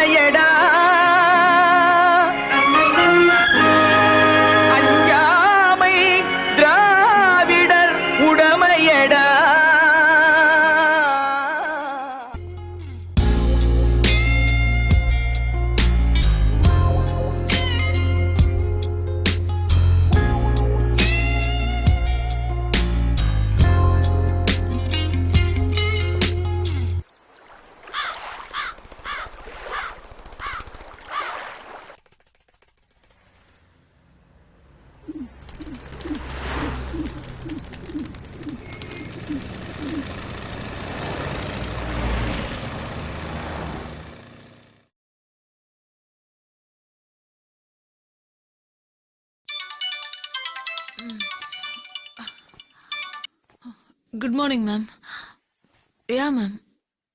உடமையடா Anjaamai Dravidar உடமையடா. Good morning, ma'am. Yeah, ma'am.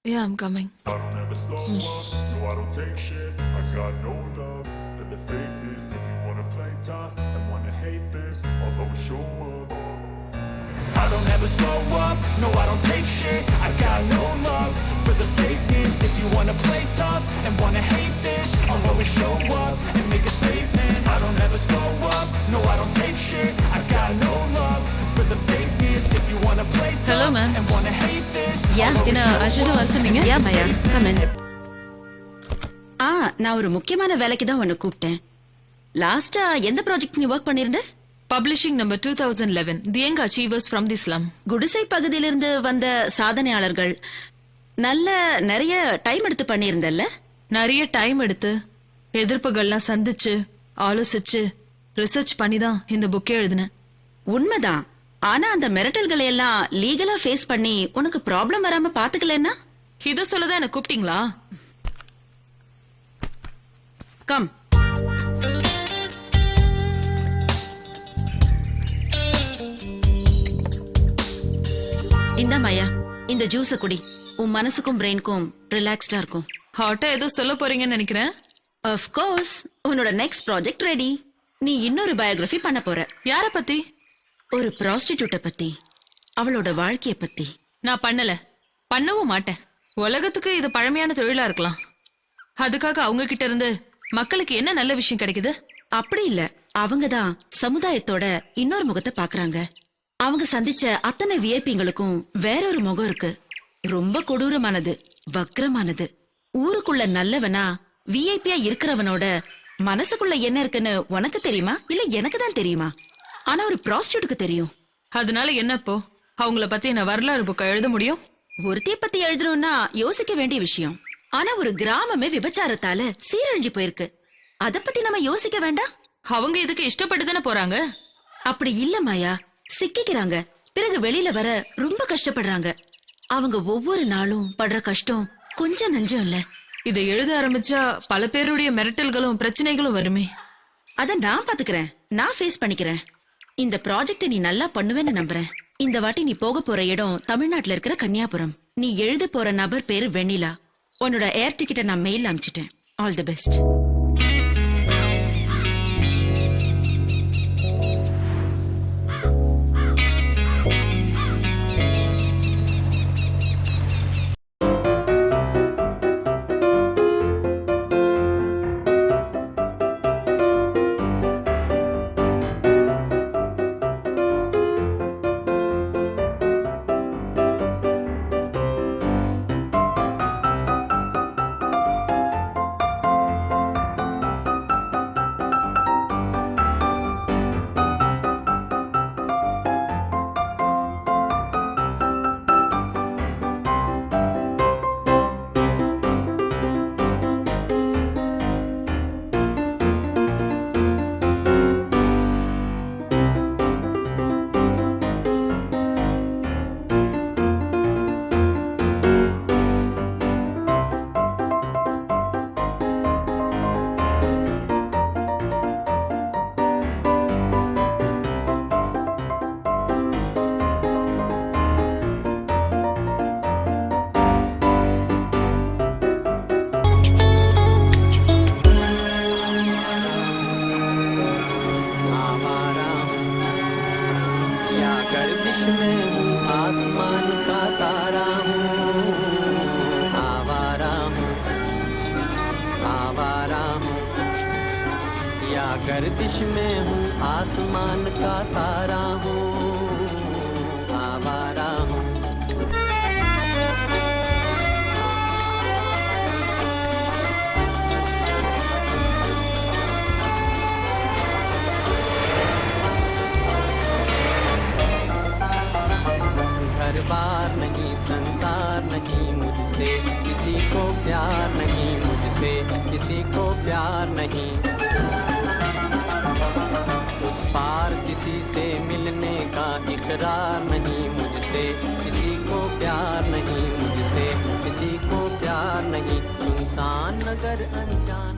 Yeah, I'm coming. I don't ever slow up, no I don't take shit. I got no love for the fakeness. If you wanna play tough and wanna hate this, I'll always show up. I don't ever slow up, no I don't take shit. I got no love for the fakeness. If you wanna play tough and wanna hate this, I'll always show up and make a statement. I don't ever slow up, no I don't take shit. I got no love for the fakeness. If you wanna play tough Hello, ma'am. and wanna hate this, என்ன urgent வர சொன்னீங்க? யா மயா come in. நான் ஒரு முக்கியமான வேலைக்கு தான் உன்னை கூப்பிட்டேன். லாஸ்டா எந்த ப்ராஜெக்ட் நீ ஒர்க் பண்ணிருந்த? Publishing number 2011 the young achievers from the slum. குடிசை பகுதியிலிருந்து வந்த சாதனையாளர்கள். நிறைய டைம் எடுத்து பண்ணியிருந்தல்ல? நிறைய டைம் எடுத்து எதிர்ப்புகள்லாம் சந்திச்சு ஆலோசிச்சு ரிசர்ச் பண்ணி தான் இந்த புக்கே எழுதினேன். உண்மைதான். ஆனா அந்த மிரட்டல்களை எல்லாம் லீகலா ஃபேஸ் பண்ணி உனக்கு ப்ராப்ளம் வராம பாத்துக்கலன்னா? இத சொல்லதான் என்ன கூப்பிட்டீங்களா? கம். இந்த மயா, இந்த ஜூஸ குடி. உன் மனசுக்கும் பிரெயினுக்கும் ரிலாக்ஸ்டா இருக்கும். ஹாட்டா ஏதோ சொல்ல போறீங்கன்னு நினைக்கிறேன். ஆஃப் கோர்ஸ், உன்னோட நெக்ஸ்ட் ப்ராஜெக்ட் ரெடி. நீ இன்னொரு பயோகிராஃபி பண்ண போற. யார பத்தி? ஒரு ப்ராஸ்டிடியூட்ட பத்தி, அவளோட வாழ்க்கைய பத்தி. நான் பண்ணவும் மாட்டேன். உலகத்துக்கு இது பழமையான தொழிலா இருக்கலாம். அதுக்காக அவங்க கிட்ட இருந்து மக்களுக்கு என்ன நல்ல விஷயம் கிடைக்குது? அப்படி இல்ல, அவங்கதான் சமுதாயத்தோட இன்னொரு முகத்தை பாக்குறாங்க. அவங்க சந்திச்ச அத்தனை விஐபிங்களுக்கும் வேறொரு முகம் இருக்கு. ரொம்ப கொடூரமானது, வக்ரமானது. ஊருக்குள்ள நல்லவனா விஐபியா இருக்கிறவனோட மனசுக்குள்ள என்ன இருக்குன்னு உனக்கு தெரியுமா இல்ல எனக்கு தான் தெரியுமா? ஆனா ஒரு ப்ராஸ்டியூட்டுக்கு தெரியும். அதனால என்னப்போ அவங்கள பத்தி என்ன வரலாறு புக்கா எழுத முடியும்? ஒருத்தைய பத்தி எழுதணும்னா யோசிக்க வேண்டிய விஷயம். ஆனா ஒரு கிராமமே விபச்சாரத்தால சீரழிஞ்சு போயிருக்கு. அத பத்தி நம்ம யோசிக்க வேண்டாம்? அவங்க இதுக்கு இஷ்டப்பட்டு தானே போறாங்க. அப்படி இல்ல மாயா, சிக்கிக்கிறாங்க. பிறகு வெளியில வர ரொம்ப கஷ்டப்படுறாங்க. அவங்க ஒவ்வொரு நாளும் படுற கஷ்டம் கொஞ்சம் நஞ்சம் இல்ல. இதை எழுத ஆரம்பிச்சா பல பேருடைய மிரட்டல்களும் பிரச்சனைகளும் வருமே. அத நான் பாத்துக்கிறேன், நான் ஃபேஸ் பண்ணிக்கிறேன். இந்த ப்ராஜெக்ட் நீ நல்லா பண்ணுவேன்னு நம்புறேன். இந்த வாட்டி நீ போக போற இடம் தமிழ்நாட்டுல இருக்கிற கன்னியாபுரம். நீ எழுத போற நபர் பேரு வெண்ணிலா. உன்னோட ஏர் டிக்கெட்டை நான் மெயில் அனுப்பிச்சிட்டேன். All the best. या गर्दिश में हूँ आसमान का तारा हूँ आवारा हूँ घर बार नहीं संसार नहीं मुझसे किसी को प्यार नहीं मुझसे किसी को प्यार नहीं उस पार किसी से मिलने का इकरार नहीं मुझसे किसी को प्यार नहीं मुझसे किसी को प्यार नहीं सुनसान नगर अनजान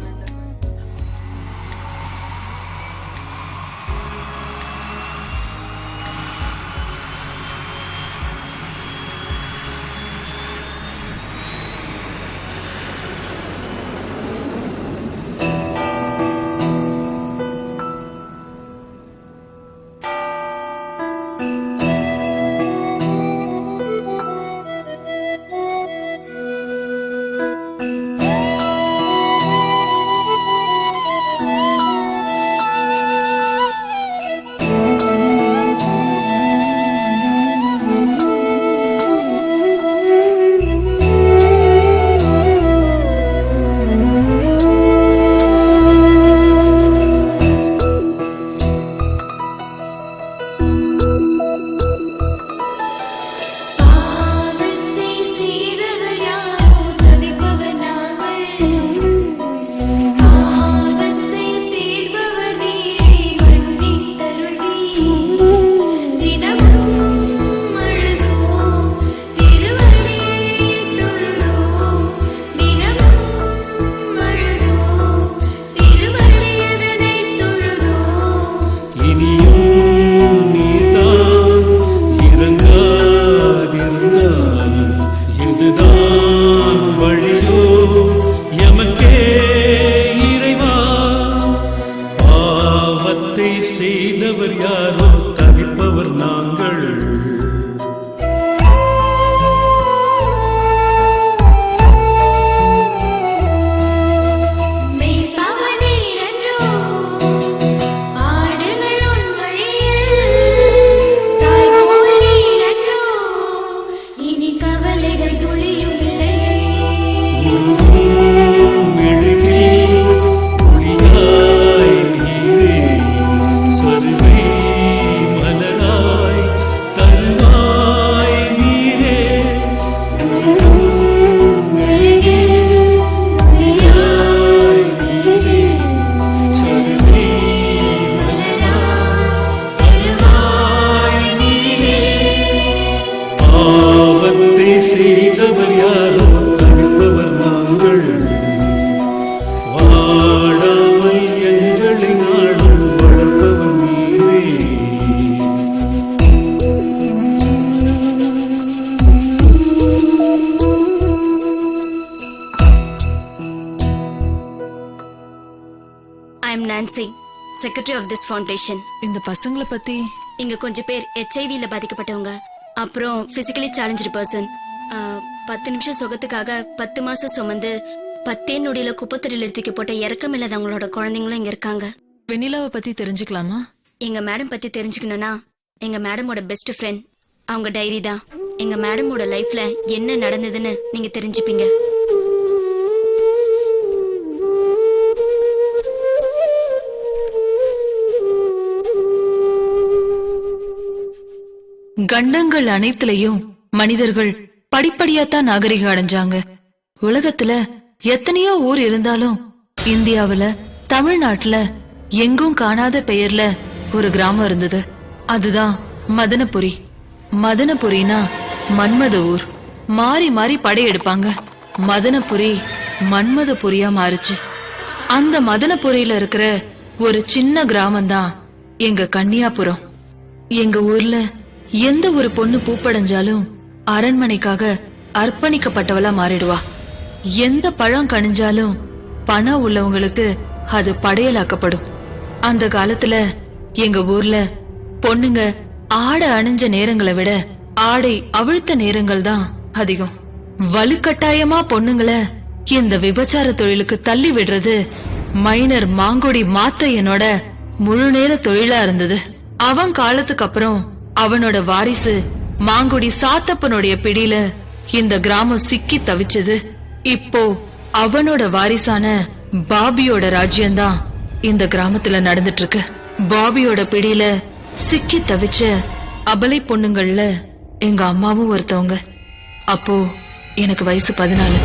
செக்ரட்டரி ஆஃப் திஸ் ஃபவுண்டேஷன். இந்த பசங்களை பத்தி இங்க கொஞ்சம் பேர் HIV பாதிக்கப்பட்டவங்க, அப்புறம் பிசிக்கலி சேலஞ்சு பர்சன். 10 நிமிஷம் சுகத்துக்காக 10 மாசம் சுமந்து 10 நொடியில குப்பத்தொட்டில தூக்கி போட்ட இறக்கம் இல்லாதவங்களோட குழந்தைங்களும் இங்க இருக்காங்க. வெண்ணிலாவை பத்தி தெரிஞ்சுக்கலாமா? எங்க மேடம் பத்தி தெரிஞ்சுக்கணும்னா எங்க மேடமோட பெஸ்ட் ஃப்ரெண்ட் அவங்க டைரி தான். எங்க மேடமோட லைஃப்ல என்ன நடந்ததுன்னு நீங்க தெரிஞ்சுப்பீங்க. கண்டங்கள் அனைத்துலயும் மனிதர்கள் படிப்படியாத்தான் நாகரிகம் அடைஞ்சாங்க. உலகத்துல எத்தனையோ ஊர் இருந்தாலும் இந்தியாவுல தமிழ்நாட்டுல எங்கும் காணாத பெயர்ல ஒரு கிராமம் இருந்தது. அதுதான் மதனபுரி. மதனபுரினா மன்மத ஊர். மாறி மாறி படையெடுப்பாங்க. மதனபுரி மன்மதபுரியா மாறுச்சு. அந்த மதனபுரியில இருக்கிற ஒரு சின்ன கிராமம் தான் எங்க கன்னியாபுரம். எங்க ஊர்ல எந்த ஒரு பொண்ணு பூப்படைஞ்சாலும் அரண்மனைக்காக அர்ப்பணிக்கப்பட்டவளா மாறிடுவா. எந்த பழம் கனிஞ்சாலும் பணம் உள்ளவங்களுக்கு அது படையலாக்கப்படும். அந்த காலத்துல எங்க ஊர்ல பொண்ணுங்க ஆடை அணிஞ்ச நேரங்களை விட ஆடை அவிழ்த்த நேரங்கள் தான் அதிகம். வலுக்கட்டாயமா பொண்ணுங்களை இந்த விபச்சார தொழிலுக்கு தள்ளி விடுறது மைனர் மாங்குடி மாத்தையனோட முழு நேர தொழிலா இருந்தது. அவன் காலத்துக்கு அப்புறம் அவனோட வாரிசு மாங்குடி சாத்தப்பனுடைய பிடியில இந்த கிராமம் சிக்கி தவிச்சது. இப்போ அவனோட வாரிசான பாபியோட ராஜ்யம்தான் இந்த கிராமத்துல நடந்துட்டு இருக்கு. பாபியோட பிடியில சிக்கி தவிச்ச அபலை பொண்ணுங்கள்ல எங்க அம்மாவும் ஒருத்தவங்க. அப்போ எனக்கு வயசு 14.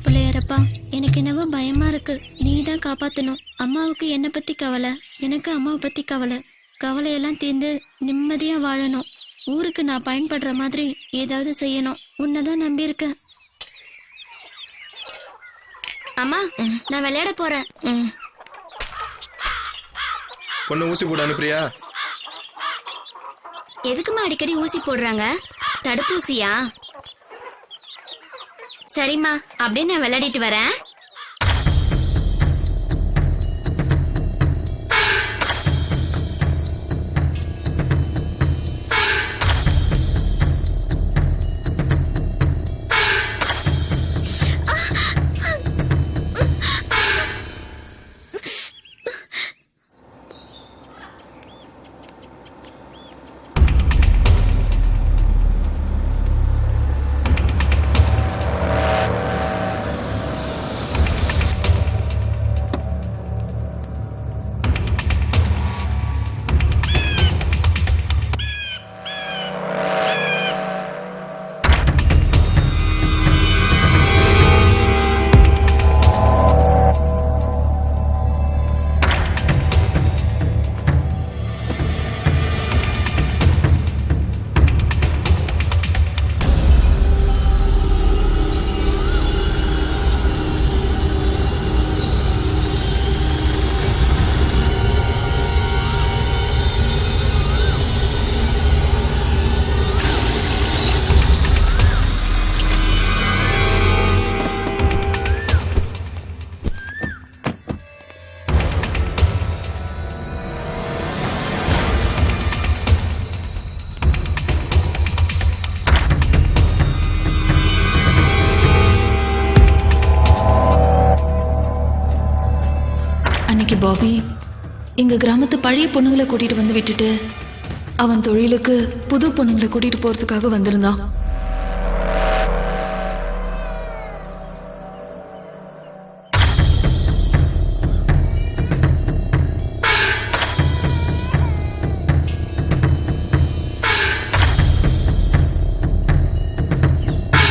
பிள்ளையாரப்பா, எனக்கு என்னவோ பயமா இருக்கு. நீ தான் காப்பாத்தணும். அம்மாவுக்கு என்ன பத்தி கவலை, எனக்கு அம்மாவை பத்தி கவலை. கவலையெல்லாம் தீர்ந்து நிம்மதியா வாழணும். ஊருக்கு நான் பயன்படுற மாதிரி ஏதாவது செய்யணும். உன்னதான் நம்பி இருக்கேன். அம்மா, நான் விளையாட போறேன். பொண்ணு ஊசி போட அனுப்புறியா? எதுக்குமா அடிக்கடி ஊசி போடுறாங்க? தடுப்பூசியா? சரிம்மா, அப்படியே நான் விளையாடிட்டு வரேன். பாபி எங்க கிராமத்து பழைய பொண்ணுங்களை கூட்டிட்டு வந்து விட்டுட்டு அவன் தொழிலுக்கு புது பொண்ணுங்களை கூட்டிட்டு போறதுக்காக வந்திருந்தான்.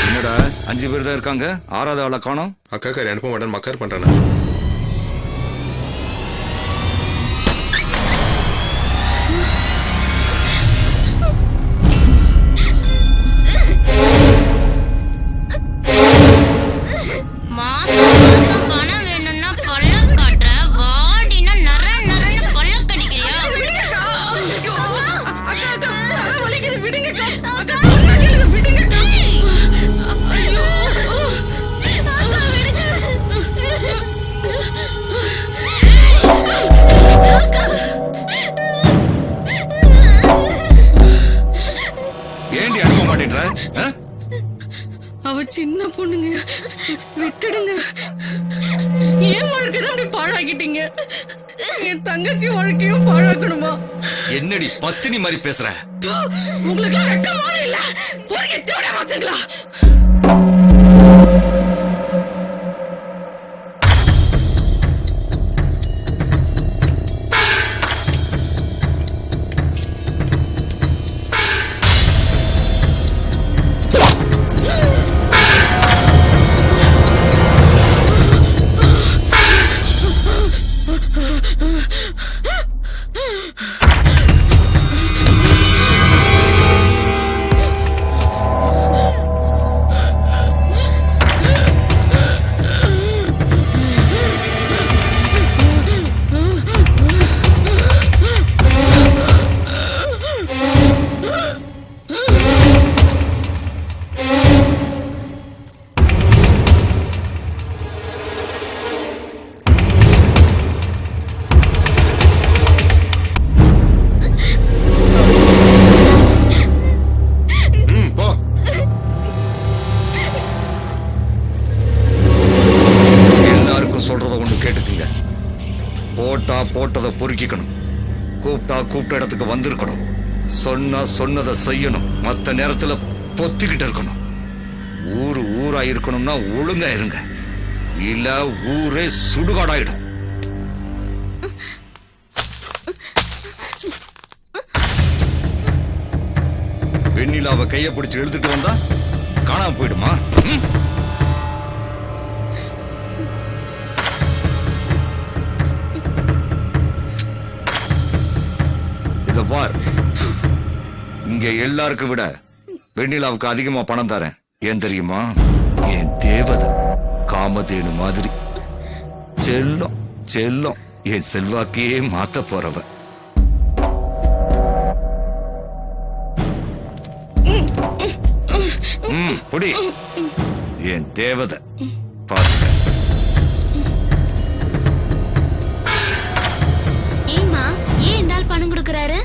என்னடா 5 பேர் தான் இருக்காங்க, 6வது ஆளை காணோம். அக்காக்காரி அனுப்ப மாட்டேன் மக்கார் பண்றானா? அவ சின்ன பொண்ணுங்க, விட்டுடுங்க. என் வாழ்க்கைதான் அப்படி பாழாக்கிட்டீங்க, என் தங்கச்சி வாழ்க்கையும் பாழாக்கணுமா? என்னடி பத்தினி மாதிரி பேசுற? உங்களுக்கு வெக்கமா இல்ல? போறீங்க தேவட வாசங்களா? போட்டா போட்டதை பொறுக்கிக்கணும், கூப்பிட்டா கூப்பிட்ட இடத்துக்கு வந்திருக்கணும், சொன்னா சொன்னதை செய்யணும், மத்த நேரத்துல பொத்திக்கிட்டு இருக்கணும். ஊரா இருக்கணும்னா ஒழுங்கா இருங்க, இல்ல ஊரே சுடுகாடாயிடும். வெண்ணிலாவை கைய பிடிச்சு இழுத்துட்டு வந்தா காணாம போயிடுமா? இத பார், இங்க எல்லாருக்கும் விட வெண்ணிலாவுக்கு அதிகமா பணம் தரேன். ஏன் தெரியுமா? என் தேவதை காமதேனு மாதிரி செல்லம் செல்லம் என் செல்வாக்கையே மாத்த போறவ. புடி என் தேவதை பாருங்க. ஏமா ஏன் இந்த ஆள் பணம் கொடுக்கறாரு?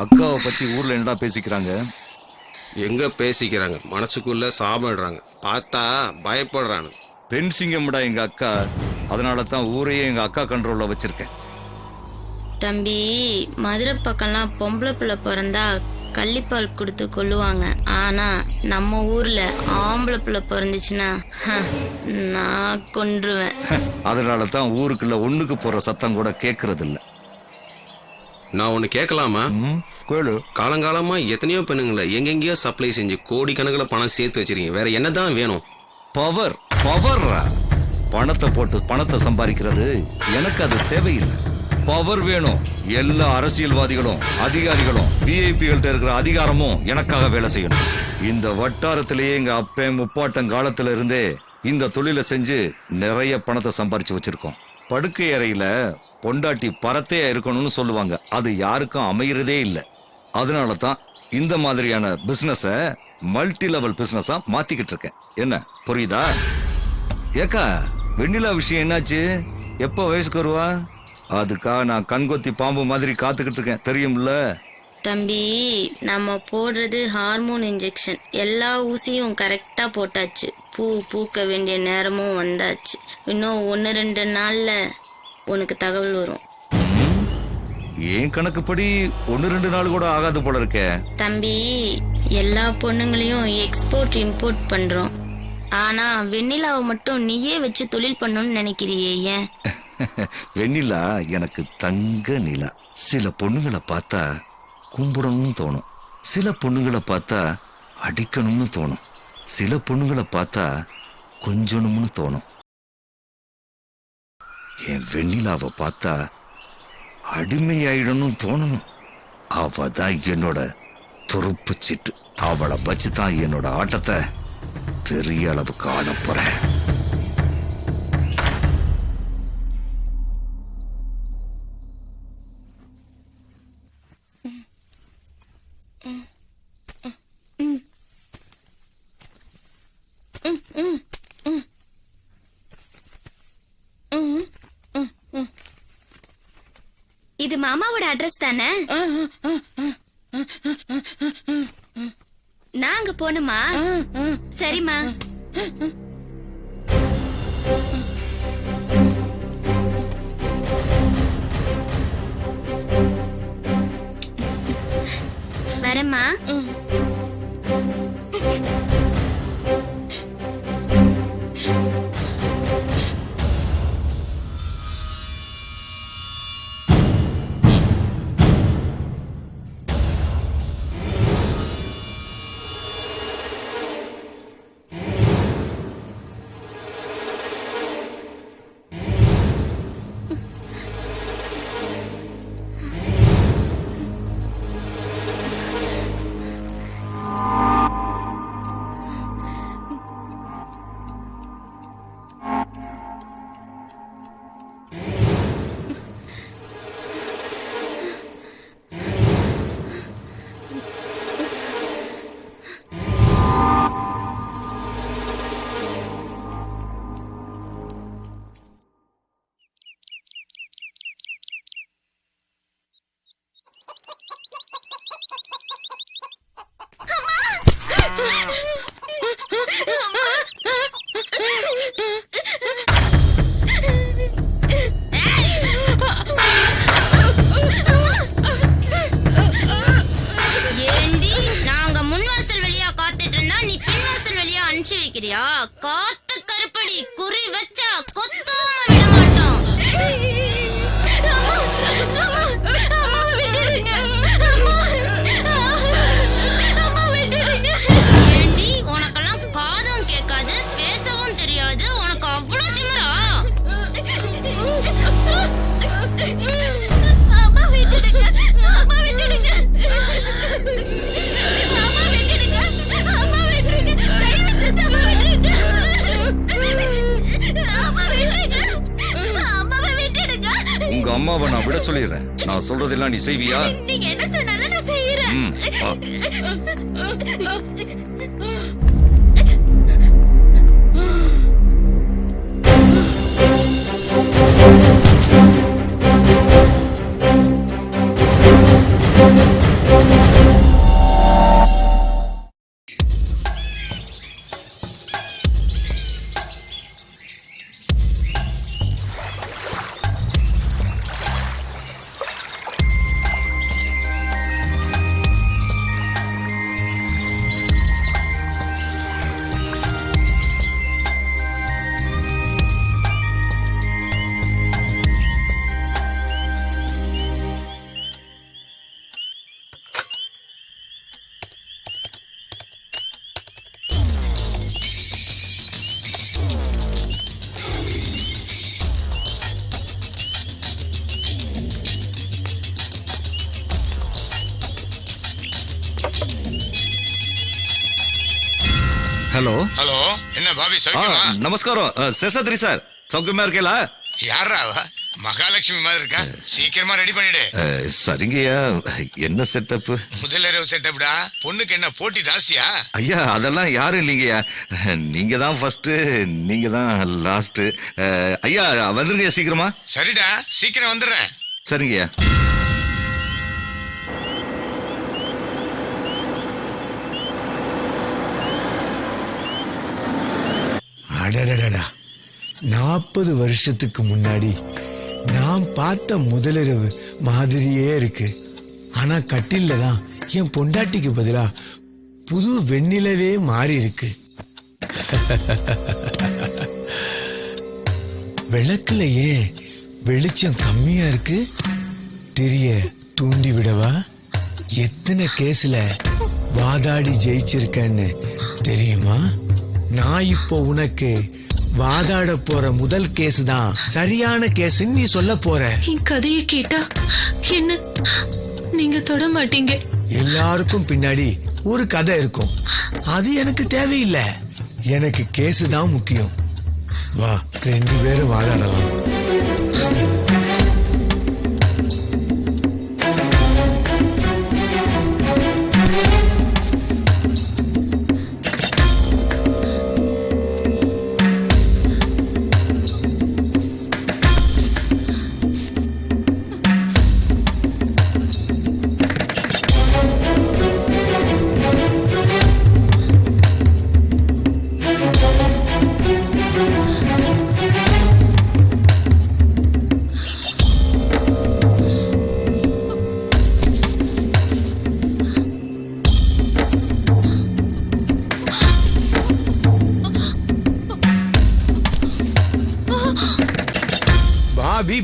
அக்காவை பத்தி ஊர்ல என்னடா பேசிக்கிறாங்க? எங்க பேசிக்கிறாங்க, மனசுக்குள்ள சாப்பிடுறாங்க, பார்த்தா பயப்படுறானு. பெண் சிங்கம்டா எங்க அக்கா, அதனால தான் ஊரையே எங்க அக்கா கண்ட்ரோல்ல வச்சிருக்கேன். தம்பி, மதுரை பக்கம்லாம் பொம்பளை பிள்ளை பிறந்தா கள்ளிப்பால் கொடுத்து கொல்லுவாங்க. ஆனா நம்ம ஊர்ல ஆம்பளை பிள்ளை பிறந்துச்சுன்னா நான் கொன்றுவேன். அதனால தான் ஊருக்குள்ள ஒண்ணுக்கு போற சத்தம் கூட கேக்குறது இல்ல. நான் ஒண்ணு கேட்கலாமா? கேளு. காலங்காலமா எத்தனையோ பெண்ணுங்களை எங்கெங்கயோ சப்ளை செஞ்சு கோடிக்கணக்கில் பணம் சேர்த்து வச்சிருக்கீங்க, வேற என்னதான் வேணும்? Power power. பணத்தை போட்டு பணத்தை சம்பாதிக்கிறது எனக்கு அது தேவையில்லை. பவர் வேணும். எல்லா அரசியல்வாதிகளும் அதிகாரிகளும் விஐபிகள்ட்ட இருக்கிற அதிகாரமும் எனக்காக வேலை செய்யணும். இந்த வட்டாரத்திலேயே எங்க அப்பன் முப்பாட்டம் காலத்துல இருந்தே இந்த தொழிலை செஞ்சு நிறைய பணத்தை சம்பாரிச்சு வச்சிருக்கோம். படுக்கை அறையில பொண்டாட்டி பரத்தையா இருக்கணும்னு சொல்லுவாங்க, அது யாருக்கும் அமைகிறதே இல்லை. அதனால தான் இந்த மாதிரியான பிசினஸ மல்டி லெவல் பிசினஸா மாத்திக்கிட்டு இருக்கேன். என்ன புரியுதா? ஏக்கா, வெண்ணிலா விஷயம் என்னாச்சு? எப்ப வயசுக்கு வருவா? அதுக்காக நான் கண்கொத்தி பாம்பு மாதிரி காத்துக்கிட்டு இருக்கேன், தெரியும்ல? தம்பி, நம்ம போடுறது ஹார்மோன் இன்ஜெக்ஷன். எல்லா ஊசியும் கரெக்டா போட்டாச்சு. பூ பூக்க வேண்டிய நேரமும் வந்தாச்சு. இன்னும் 1-2 நாள்ல உனக்கு தகவல் வரும். ஏன் கணக்குப்படி 1-2 நாள் கூட ஆகாது போல இருக்கே. தம்பி, எல்லா பொண்ணுங்களையும் எக்ஸ்போர்ட் இம்போர்ட் பண்றோம். ஆனா வெண்ணிலாவை மட்டும் நீயே வச்சு தொழில் பண்ணணும்னு நினைக்கிறியே, ஏன்? வெண்ணிலா எனக்கு தங்க நிலா. சில பொண்ணுங்களை பார்த்தா கும்பிடணும்னு தோணும், சில பொண்ணுங்களை பார்த்தா அடிக்கணும்னு தோணும், சில பொண்ணுங்களை பார்த்தா கொஞ்சணும்னு தோணும். என் வெண்ணிலாவை பார்த்தா அடிமையாயிடணும் தோணணும். அவ தான் என்னோட துருப்பு சிட்டு. அவளை வச்சுதான் என்னோட ஆட்டத்தை பெரிய அளவுக்கு ஆட போறேன். இது மாமாவோட அட்ரஸ் தானே? நாங்க போணுமா? சரிம்மா. வரேம்மா. குறி வச்சா கொத்தாம விட மாட்டோம். ஏண்டி உனக்கெல்லாம் காதும் கேட்காது, பேசவும் தெரியாது, உனக்கு அவ்வளவு திமிரா? உங்க அம்மாவை நான் விட சொல்லிடுறேன். நான் சொல்றதெல்லாம் நீ செய்வியா? நீங்க என்ன சொன்னாலும் நான் செய்யறேன். வா. ஹலோ ஹலோ, என்ன பாபி சௌக்கியமா? நமஸ்காரம். சேஷாத்ரி சார் சௌக்கியமா இருக்கீங்களா? யாரா அவ? மகாலட்சுமி மாதிரி இருக்கா. சீக்கிரமா ரெடி பண்ணிடு. சரிங்கய்யா. என்ன செட்டப்? முதலிரவு செட்டப்டா. பொண்ணுக்கு என்ன போட்டி ஜாஸ்தியா? ஐயா அதெல்லாம் யாரும் இல்லைங்கய்யா. நீங்க தான் ஃபர்ஸ்ட், நீங்க தான் லாஸ்ட். ஐயா வந்துருங்க சீக்கிரமா. சரிடா, சீக்கிரம் வந்துடுறேன். சரிங்கய்யா. அடடடடா, 40 வருஷத்துக்கு முன்னாடி நான் பார்த்த முதலிரவு மாதிரியே இருக்கு. ஆனா கட்டில்ல தான் என் பொண்டாட்டிக்கு பதிலா புது வெண்ணிலவே மாறி இருக்கு. விளக்குல ஏன் வெளிச்சம் கம்மியா இருக்கு? திரிய தூண்டி விடவா? எத்தனை கேஸ்ல வாதாடி ஜெயிச்சிருக்கேன்னு தெரியுமா? நான் இப்போ உனக்கு வாதாட போற முதல் கேஸ் தான் சரியான கேஸ் நீ சொல்ல போற. என் கதையை கேட்டா என்ன நீங்க தொட மாட்டீங்க. எல்லாருக்கும் பின்னாடி ஒரு கதை இருக்கும். அது எனக்கு தேவையில்லை. எனக்கு கேஸ் தான் முக்கியம். வா, 2 பேரும் வாதாடலாம்.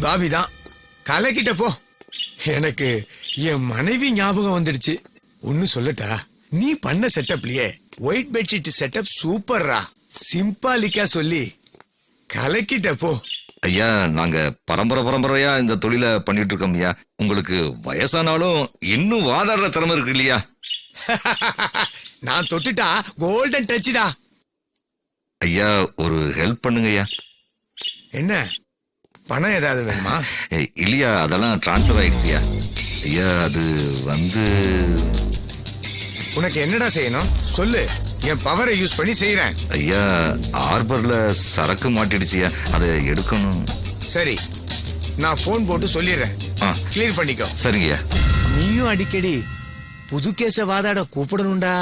பாபி தான் கலக்கிட்ட போ. எனக்கு என் மனைவி ஞாபகம் வந்துடுச்சு. ஒன்னு சொல்லட்டா, நீ பண்ண செட்டப்லயே ஒயிட் பெட்ஷீட் செட்டப் சூப்பர்ரா. சிம்பாலிக்கா சொல்லி கலக்கிட்ட போ. ஐயா நாங்க பரம்பரையா இந்த தொழில பண்ணிட்டு இருக்கோம் ஐயா. உங்களுக்கு வயசானாலும் இன்னும் வாதாடுற திறமை இருக்கு இல்லையா? நான் தொட்டுட்டா கோல்டன் டச்டா. ஐயா ஒரு ஹெல்ப் பண்ணுங்க ஐயா. என்ன பணம் ஏதாவது வேணுமா? இல்லையா, அதெல்லாம் டிரான்ஸ்ஃபர் ஆயிடுச்சியா. ஐயா அது உனக்கு என்னடா செய்யணும் சொல்லு, என் பவரை யூஸ் பண்ணி செய்யறேன். ஐயா ஹார்பர்ல சரக்கு மாட்டிடுச்சியா, அதை எடுக்கணும். சரி, நான் போன் போட்டு சொல்லிடுறேன், கிளியர் பண்ணிக்கோ. சரிங்கய்யா. நீயும் அடிக்கடி புது கேச வாதாட கூப்பிடணும்டா.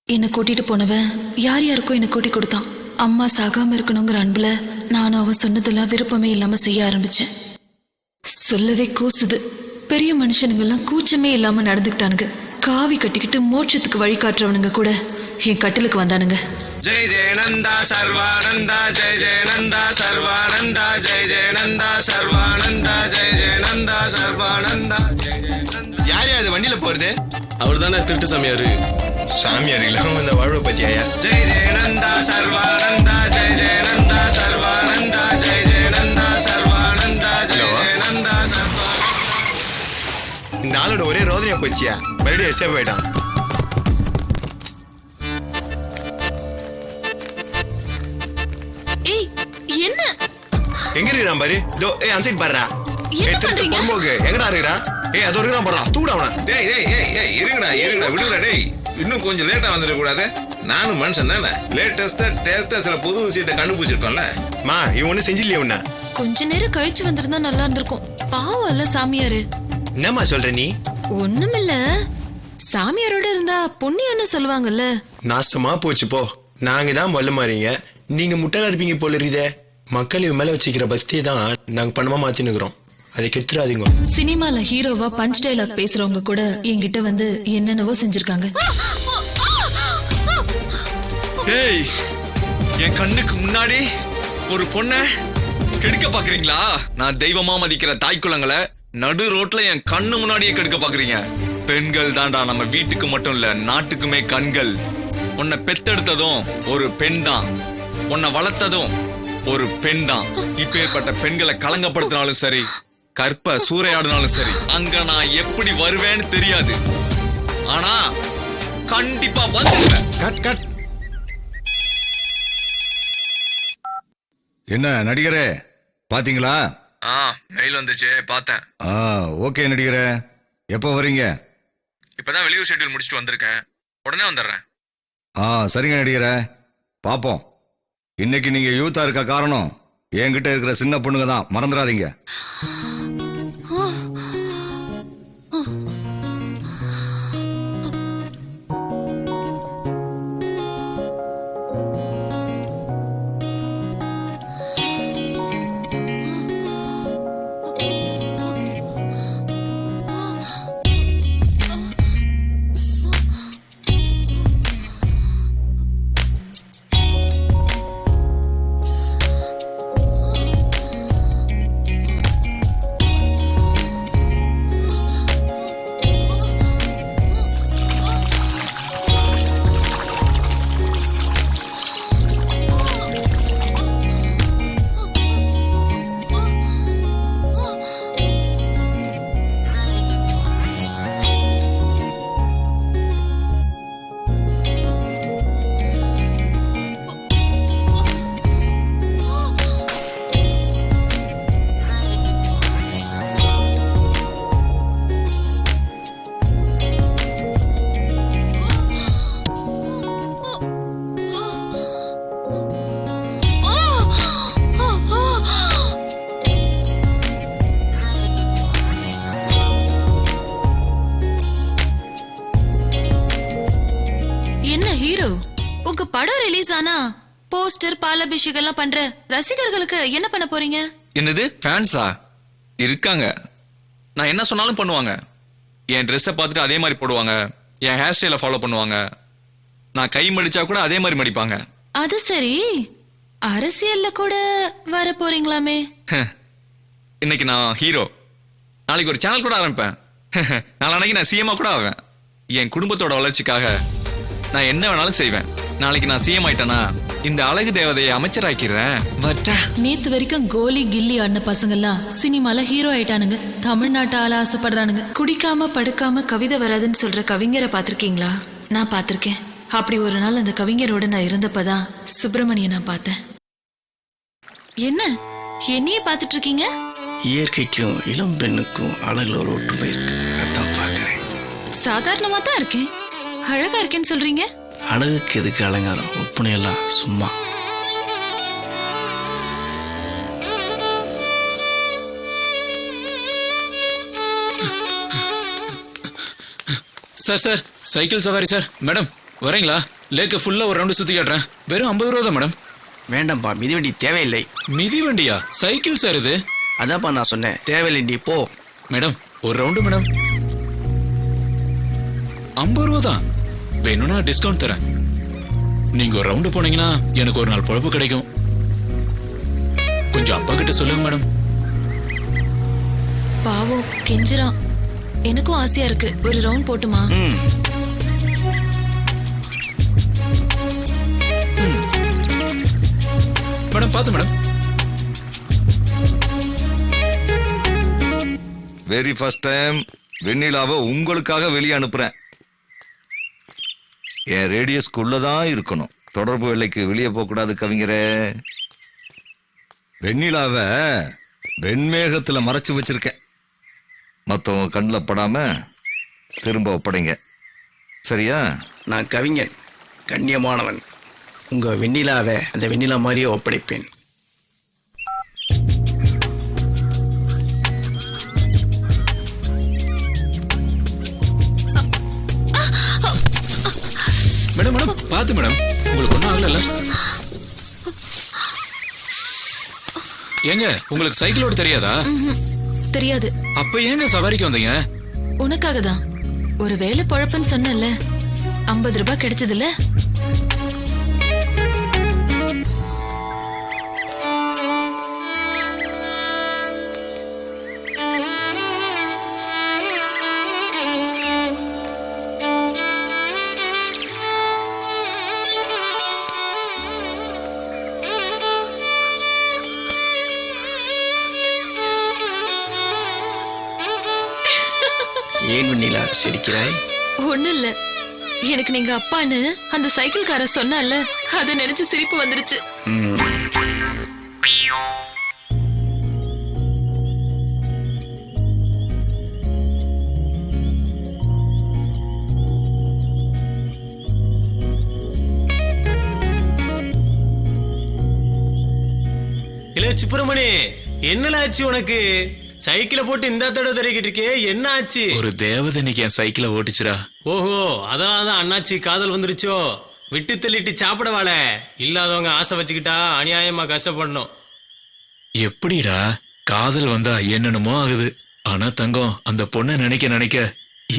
என்ன கூட்டிட்டு போனவன் யார் யாருக்கும் என்ன கூட்டி கொடுத்தான். அம்மா சாகாம இருக்கணுங்கிற அன்புல நானும் அவன் சொன்னதெல்லாம் விருப்பமே இல்லாம செய்ய ஆரம்பிச்சேன். சொல்லவே கூசுது. பெரிய மனுஷனுங்க எல்லாம் கூச்சமே இல்லாம நடந்துக்கிட்டானுங்க. காவி கட்டிக்கிட்டு மோட்சத்துக்கு வழி காட்டுறவனுங்க கூட என் கட்டிலுக்கு வந்தானுங்க. ஜெய் ஜெயநந்தா சர்வானந்தா ஜெய் ஜெயநந்தா சர்வானந்தா ஜெய் ஜெயநந்தா சர்வானந்தா ஜெய் ஜெயநந்தா சர்வானந்தா ஜெய் ஜெயநந்தா. யார் அது வண்டியில போறது? அவர் தானே திருட்டு சாமியாரு. சாமியார் இல்லாம இந்த வாழ்வை பத்தியா? ஜெய் ஜெயநந்தா சர்வானந்தா ஜெய் ஜெயநந்தா சர்வானந்தா ஜெய் ஜெயநந்தா சர்வானந்தா ஜெய் ஜெயநந்தா சர்வானந்தா. இந்த ஆளோட ஒரே ரோதனையா போச்சியா? மறுபடியும் எஸ்ஏ போயிட்டான். ஏய் என்ன எங்க இருக்கிறான் பாரு. இதோ அன்சைட் பாருடா. என்ன பண்றீங்க? பொம்போக்கு எங்கடா இருக்கிறான்? அதோ இருக்கிறான் பாருடா. தூடா அவன. டேய் டேய் ஏய் ஏய் இருங்கடா விடுங்கடா டேய். இன்னும் கொஞ்சம் லேட்டா வந்துட கூடாது. நானும் மனுஷன் தானே. டேஸ்டா சில புது விஷயத்தை கண்டுபிடிச்சிருக்கோம்ல. மா இவன் ஒண்ணு செஞ்சில்லையா உன்ன? கொஞ்ச நேரம் கழிச்சு வந்திருந்தா நல்லா இருந்திருக்கும். பாவம் இல்ல சாமியாரு. என்னம்மா சொல்ற நீ? ஒண்ணுமில்ல, சாமியாரோட இருந்தா புண்ணியம்னு சொல்லுவாங்கல்ல. நாசமா போச்சு போ. நாங்க தான் மொல்ல மாறீங்க, நீங்க முட்டாளா இருப்பீங்க போல இருக்குதே. மக்கள் இவன் மேல வச்சுக்கிற பக்தியை தான் நாங்க பணமா மாத்தினுக்கிறோம். அதை கெடுத்துறாதீங்க. சினிமால ஹீரோவா பஞ்ச் டைலாக் பேசுறவங்க கூட என்கிட்ட வந்து என்னென்னவோ செஞ்சிருக்காங்க. டேய், என் கண்ணுக்கு முன்னாடி ஒரு பொண்ண கெடுக்க பாக்குறீங்களா? நான் தெய்வமா மதிக்கிற தாய் குலங்களை நடு ரோட்ல என் கண்ணு முன்னாடியே கெடுக்க பாக்குறீங்க. பெண்கள் தாண்டா நம்ம வீட்டுக்கு மட்டும் இல்ல நாட்டுக்குமே கண்கள். உன்னை பெத்தெடுத்ததும் ஒரு பெண் தான், உன்னை வளர்த்ததும் ஒரு பெண் தான். இப்பேற்பட்ட பெண்களை களங்கப்படுத்தினாலும் சரி, கற்ப சூறையாடினாலும் சரி, அங்க நான் எப்படி வருவேன்னு தெரியாது. ஆனா கண்டிப்பா வந்துடுவேன். Cut cut. என்ன நடிகரே, பாத்தீங்களா? மெயில் வந்துச்சு, பார்த்தேன். ஓகே நடிகரே, எப்போ வரீங்க? இப்பதான் வெளியூர் ஷெட்யூல் முடிச்சுட்டு வந்திருக்கேன், உடனே வந்துடுறேன். சரிங்க நடிகரே, பாப்போம். இன்னைக்கு நீங்க யூத்தா இருக்க காரணம் என்கிட்ட இருக்கிற சின்ன பொண்ணுங்க தான், மறந்துடாதீங்க. என்ன ஹீரோ, உங்க படம் ரிலீஸ் ஆனா போஸ்டர் பாலாபிஷேகம் எல்லாம் பண்ற ரசிகர்களுக்கு என்ன பண்ண போறீங்க? என்னது ஃபேன்ஸா இருக்காங்க? நான் என்ன சொன்னாலும் பண்ணுவாங்க. என் ட்ரெஸ்ஸை பார்த்துட்டு அதே மாதிரி போடுவாங்க, என் ஹேர் ஸ்டைலை ஃபாலோ பண்ணுவாங்க. நான் கை மடிச்சா கூட அதே மாதிரி மடிப்பாங்க. அது சரி, அரசியல்ல கூட வர போறீங்களாமே? இன்னைக்கு நான் ஹீரோ, நாளைக்கு ஒரு சேனல் கூட ஆரம்பிப்பேன். நாளைக்கு நான் சிஎம்மா கூட ஆவேன். என் குடும்பத்தோட வளர்ச்சிக்காக நான் என்ன வேணாலும் செய்வேன். நாளைக்கு நான் சிஎம் ஆயிட்டேனா இந்த அழகு தேவதையை அமைச்சராக்கிறேன். நேத்து வரைக்கும் கோலி கில்லி ஆடின பசங்க எல்லாம் சினிமால ஹீரோ ஆயிட்டானுங்க. தமிழ்நாட்டு ஆள ஆசைப்படுறானுங்க. குடிக்காம படுக்காம கவிதை வராதுன்னு சொல்ற கவிஞரை பாத்திருக்கீங்களா? நான் பாத்திருக்கேன். அப்படி ஒரு நாள் அந்த கவிஞரோட நான் இருந்தப்பதான் சுப்பிரமணிய நான் பார்த்தேன். என்ன என்னையே பாத்துட்டு இருக்கீங்க? இயற்கைக்கும் இளம் பெண்ணுக்கும் அழகுல ஒரு ஒற்றுமை இருக்கு, அதான் பாக்குறேன். சாதாரணமா தான் இருக்கேன். அழகா இருக்கேன்னு சொல்றீங்க. அழகுக்கு எதுக்கு அலங்காரம்? ஒப்புனை எல்லாம் சும்மா. சார் சைக்கிள் சவாரி சார். மேடம் வரீங்களா? லேக்க ஃபுல்லா ஒரு ரவுண்டு சுத்தி காட்டுறேன். வெறும் 50 ரூபா தான் மேடம். வேண்டாம்ப்பா, மிதிவண்டி தேவையில்லை. மிதிவண்டியா? சைக்கிள் சார் இது. அதான்ப்பா நான் சொன்னேன், தேவையில்லை போ. மேடம் ஒரு ரவுண்டு மேடம். 50 ரூபா தான், வேணும்னா டிஸ்கவுண்ட் தரேன். நீங்க ஒரு ரவுண்டு போனீங்கன்னா எனக்கு ஒரு நாள் பொழப்பு கிடைக்கும். கொஞ்சம் அப்பா கிட்ட சொல்லுங்க மேடம். பாவம் கெஞ்சுறான். எனக்கும் ஆசையா இருக்கு, ஒரு ரவுண்ட் போட்டுமா? மேடம் பாத்து மேடம். வெரி ஃபர்ஸ்ட் டைம் வெண்ணிலாவை உங்களுக்காக வெளியே அனுப்புறேன். என் ரேடியஸ்குள்ளதான் இருக்கணும், தொடர்பு வேலைக்கு வெளியே போக கூடாது கவிஞரே. வெண்ணிலாவை வெண்மேகத்துல மறைச்சு வச்சிருக்கேன், மத்தவங்க கண்ணில் படாம திரும்ப ஒப்படைங்க, சரியா? நான் கவிஞன், கண்ணியமானவன். உங்க வெண்ணிலாவை அந்த வெண்ணிலா மாதிரியே ஒப்படைப்பேன். மேடம் மேடம் பாத்து மேடம், உங்களுக்கு ஒன்றும் ஆகல. ஏங்க உங்களுக்கு சைக்கிள் ஓட தெரியாதா? தெரியாது. அப்ப ஏங்க சவாரிக்கு வந்தீங்க? உனக்காக தான். ஒரு வேலை பொழப்புன்னு சொன்னல, 50 ரூபாய் கிடைச்சதுல. ஏன் வெண்ணிலா சிரிக்கிறாய்? ஒண்ணு இல்ல, எனக்கு நீங்க அப்பான்னு அந்த சைக்கிள்கார சொன்னால, அதை நினைச்சு சிரிப்பு வந்துருச்சு. இல்ல சுப்பிரமணி, என்னல ஆச்சு உனக்கு? சைக்கிளை போட்டு இந்த தடவை தரைக்கிட்டு இருக்கே, என்ன ஆச்சு? ஒரு தேவதை இன்னைக்கு என் சைக்கிளை ஓட்டிச்சுடா. ஓஹோ, அதனாலதான் அண்ணாச்சி காதல் வந்துருச்சோ? விட்டு தள்ளிட்டு சாப்பிட வாழ. இல்லாதவங்க ஆசை வச்சுக்கிட்டா அநியாயமா கஷ்டப்படணும். எப்படிடா காதல் வந்தா என்னென்னமோ ஆகுது, ஆனா தங்கம் அந்த பொண்ணை நினைக்க நினைக்க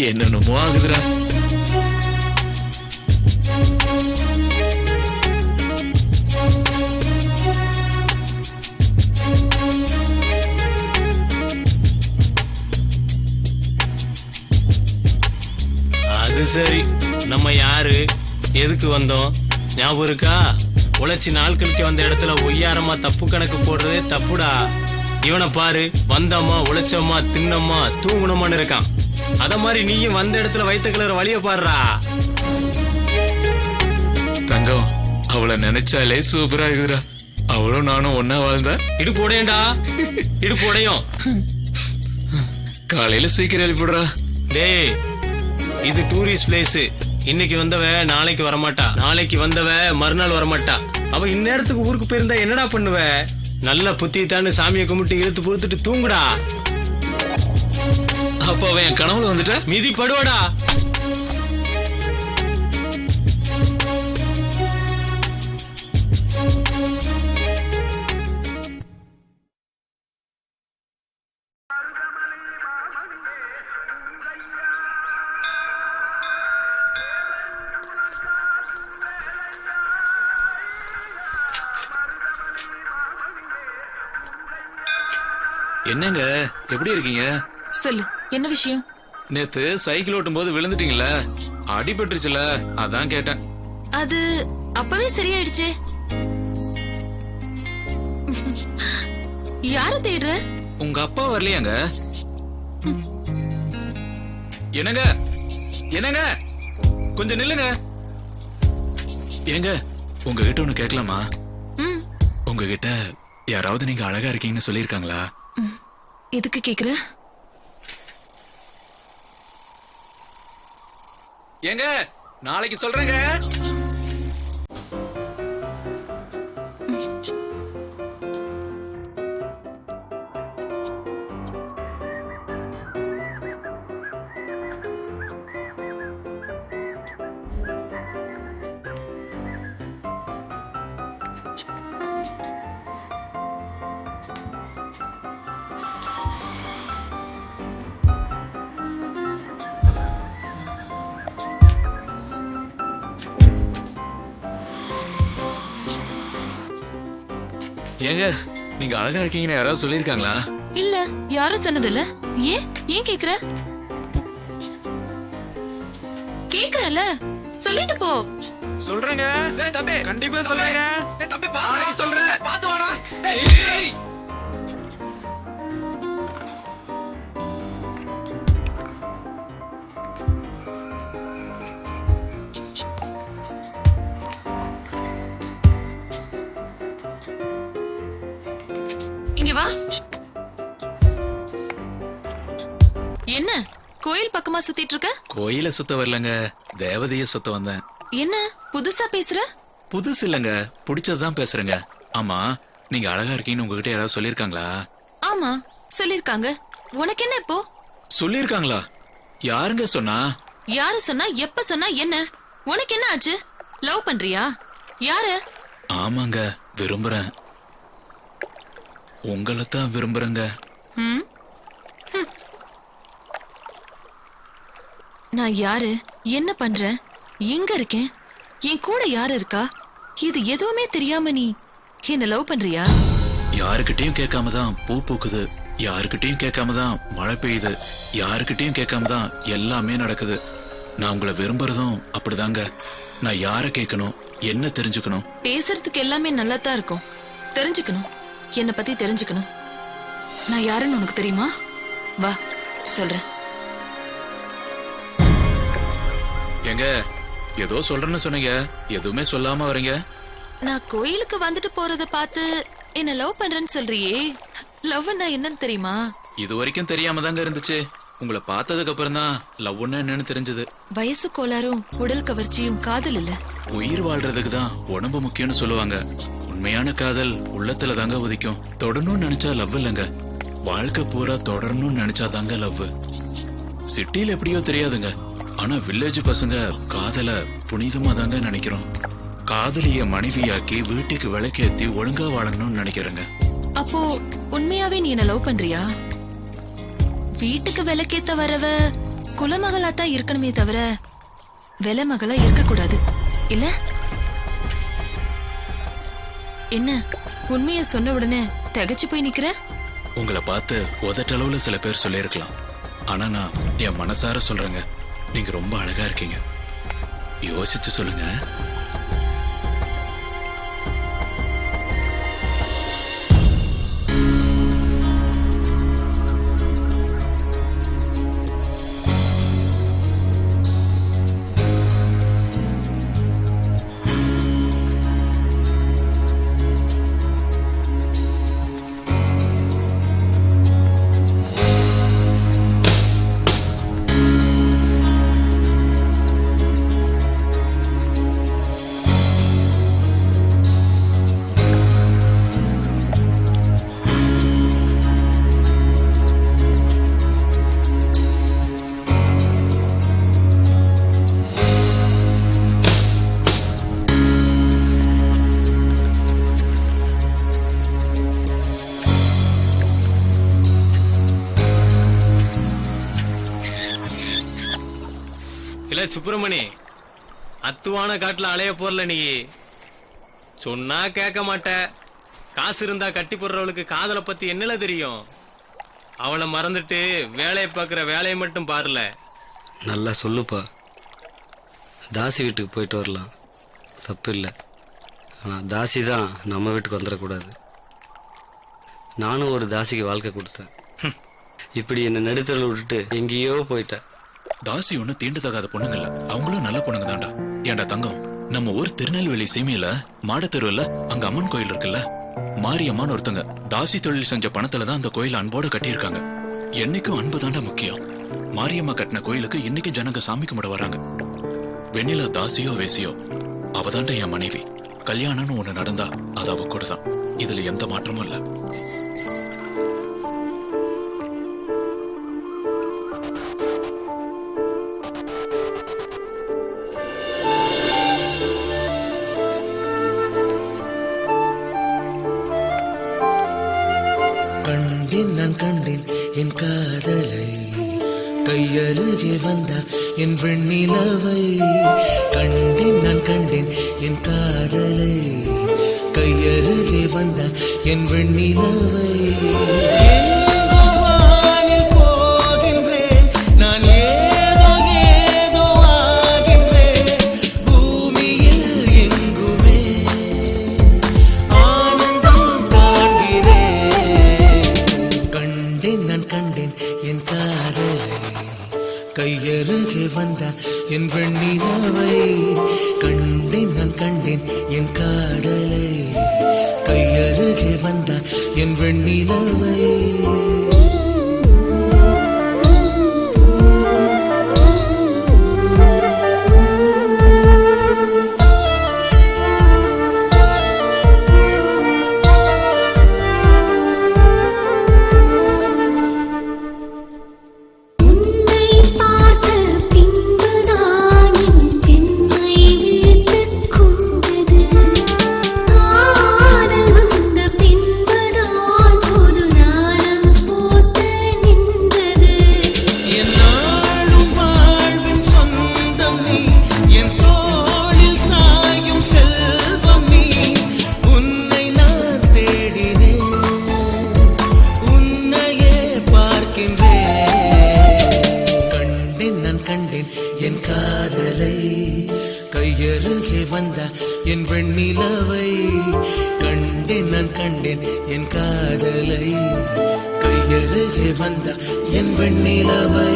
என்னென்னமோ ஆகுதுடா. அது சரி, நம்ம யாரு, எதுக்கு வந்தோம் ஞாபகம் இருக்கா? உழைச்சி நாள் கழிக்க வந்த இடத்துல ஒய்யாரமா தப்பு கணக்கு போடுறதே தப்புடா. இவனை பாரு, வந்தம்மா உழைச்சம்மா தின்னம்மா தூங்குனமான்னு இருக்கான். அத மாதிரி நீயும் வந்த இடத்துல வைத்த கிளற வழிய பாடுறா. தங்கம் அவளை நினைச்சாலே சூப்பரா இருக்குதுடா. அவளும் நானும் ஒன்னா வாழ்ந்தா இடுப்பு உடையண்டா, இடுப்பு உடையும். காலையில சீக்கிரம் எழுப்பிடுறா. டேய், இது டூரிஸ்ட் பிளேஸ். இன்னைக்கு வந்தவ நாளைக்கு வரமாட்டா, நாளைக்கு வந்தவ மறுநாள் வரமாட்டா. அவ இந்நேரத்துக்கு ஊருக்கு போயிருந்தா என்னடா பண்ணுவ? நல்ல புத்தித்தான்னு சாமியை கும்பிட்டு இழுத்து பொறுத்துட்டு தூங்குடா. அப்ப அவன் என் கனவுல வந்துட்டா மிதி படுவாடா. என்னங்க எப்படி இருக்கீங்க? சொல்லு, என்ன விஷயம்? நேத்து சைக்கிள் ஓட்டும் போது விழுந்துட்டீங்களா? அடிபட்டுருச்சுல, அதான் கேட்டேன். அது அப்பவே சரியாயிடுச்சே. யார தேடுற? உங்க அப்பா வரலையாங்க? என்னங்க என்னங்க கொஞ்சம் நில்லுங்க. ஏங்க உங்ககிட்ட ஒண்ணு கேட்கலாமா? உங்ககிட்ட யாராவது நீங்க அழகா இருக்கீங்கன்னு சொல்லிருக்காங்களா? எதுக்கு கேக்குற? ஏங்க நாளைக்கு சொல்றேங்க. ஏங்க நீங்க அழகா இருக்கீங்கன்னு யாராவது சொல்லியிருக்காங்களா? இல்ல, யாரும் சொன்னதில்ல. ஏன் கேக்குற? கேக்குறல, சொல்லிட்டு போ. சொல்றேங்க தம்பி, கண்டிப்பா சொல்றேங்க தம்பி. சொல்றேன், பாத்து வாடா. இங்க வா. என்ன கோயில் பக்கமா சுத்திட்டு இருக்க? கோயில சுத்த வரலங்க, தேவதைய சுத்த வந்தேன். என்ன புதுசா பேசுற? புதுசு இல்லங்க, பிடிச்சதுதான் பேசுறேங்க. ஆமா, நீங்க அழகா இருக்கீங்கன்னு உங்ககிட்ட யாராவது சொல்லிருக்காங்களா? ஆமா, சொல்லிருக்காங்க. உனக்கு என்ன இப்போ? சொல்லிருக்காங்களா? யாருங்க சொன்னா? யாரு சொன்னா? எப்ப சொன்னா? என்ன உனக்கு என்ன ஆச்சு? லவ் பண்றியா? யாரு? ஆமாங்க, விரும்புறேன். உங்களைத்தான் விரும்புறேங்க. நான் யாரு, என்ன பண்றேன், எங்க இருக்கேன், என் கூட யாரு இருக்கா, இது எதுவுமே தெரியாம நீ என்ன லவ் பண்றியா? யாருக்கிட்டையும் கேட்காம தான் பூ பூக்குது, யாருக்கிட்டையும் கேட்காம தான் மழை பெய்யுது, யாருக்கிட்டையும் கேட்காம தான் எல்லாமே நடக்குது. நான் உங்களை விரும்புறதும் அப்படிதாங்க. நான் யார கேட்கணும், என்ன தெரிஞ்சுக்கணும்? பேசுறதுக்கு எல்லாமே நல்லா தான் இருக்கும். தெரிஞ்சுக்கணும், என்ன பத்தி தெரிஞ்சுக்கணும். நான் யாருன்னு உனக்கு தெரியுமா? வா சொல்றேன். எங்க ஏதோ சொல்றேன்னு சொன்னீங்க, எதுவுமே சொல்லாம வரீங்க. நான் கோயிலுக்கு வந்துட்டு போறத பார்த்து என்ன லவ் பண்றேன்னு சொல்றியே, லவ்னா என்னன்னு தெரியுமா? இது வரைக்கும் தெரியாம தாங்க இருந்துச்சு. உங்களை பார்த்ததுக்கு அப்புறம் தான் லவ்னா என்னன்னு தெரிஞ்சது. வயசு கோளாறும் உடல் கவர்ச்சியும் காதல் இல்ல. உயிர் வாழ்றதுக்கு தான் உடம்பு முக்கியம்னு சொல்லுவாங்க. உண்மையான காதல் உள்ளத்துல தாங்க உதிக்கும். தொடரணும்னு நினைச்சா லவ் இல்லங்க, வாழ்க்கை பூரா தொடரணும்னு நினைச்சா தாங்க லவ். சிட்டில எப்படியோ தெரியாதுங்க, ஆனா வில்லேஜ் பசங்க காதல புனிதமா தாங்க நினைக்கிறோம். காதலிய மனைவியாக்கி வீட்டுக்கு விளக்கேத்தி ஒழுங்கா வாழணும்னு நினைக்கிறேங்க. அப்போ உண்மையாவே நீ என்ன லவ் பண்றியா? வீட்டுக்கு விளக்கேத்த வரவ குலமகளா தான் இருக்கணுமே தவிர விலை மகளா இருக்க கூடாது இல்ல? என்ன உண்மைய சொன்ன உடனே திகச்சு போய் நிக்கிற? உங்களை பார்த்து உதட்டளவுல சில பேர் சொல்லிருக்கலாம், ஆனா நான் என் மனசார சொல்றேங்க, நீங்க ரொம்ப அழகா இருக்கீங்க. யோசிச்சு சொல்லுங்க. இல்ல சுப்பிரமணி, அத்துவான காட்டுல அலைய போறல நீ. சொன்னா கேட்க மாட்ட. காசு இருந்தா கட்டி போடுறவளுக்கு காதலை பத்தி என்னல தெரியும்? அவளை மறந்துட்டு வேலையை பார்க்குற வேலையை மட்டும் பாருல. நல்லா சொல்லுப்பா. தாசி வீட்டுக்கு போயிட்டு வரலாம், தப்பு இல்லை. ஆனால் தாசி தான் நம்ம வீட்டுக்கு வந்துடக்கூடாது. நானும் ஒரு தாசிக்கு வாழ்க்கை கொடுத்தேன். இப்படி என்னை நடுத்தரில் விட்டுட்டு எங்கேயோ போயிட்டேன். தாசி ஒண்ணு தீண்டத்தகாத பொண்ணுங்கல்ல, அவங்களும் நல்ல பொண்ணுங்க தான்டா. ஏன்டா தங்கம், நம்ம ஊர் திருநெல்வேலி சீமையில மாடத்தெருவுல அங்க அம்மன் கோயில் இருக்குல்ல, மாரியம்மான்னு ஒருத்தங்க தாசி தொழில் செஞ்ச பணத்துல தான் அந்த கோயில அன்போட கட்டியிருக்காங்க. என்னைக்கும் அன்பு தாண்டா முக்கியம். மாரியம்மா கட்டின கோயிலுக்கு இன்னைக்கும் ஜனங்க சாமி கும்பிட வராங்க. வெண்ணிலா தாசியோ வேசியோ, அவதாண்டா என் மனைவி. கல்யாணம்னு ஒண்ணு நடந்தா அது அவ கூட தான். இதுல எந்த மாற்றமும் இல்ல. கண்டேன் நான் கண்டேன் என் காதலை, கையருகே வந்தா என் வெண்ணிலவை. கண்டேன் நான் கண்டேன் என் காதலை, கை கையருகே வந்த என் வெண்ணிலவை எங்கோ வானில் போகின்றேன் நான் ஏதோ ஏதோ ஆகின்றேன் பூமியில் எங்குமே ஆனந்தம் காண்கிறேன் கண்டேன் நான் கண்டேன் என் காதலை கையருகே வந்த என் வெண்ணிலவை கண்டேன் நான் கண்டேன் என் காதலை கையருகே வந்த என் வெண்ணிலவை கையருகே வந்த என் வெண்ணிலவை கண்டேன் நான் கண்டேன் என் காதலை கையருகே வந்த என் வெண்ணிலவை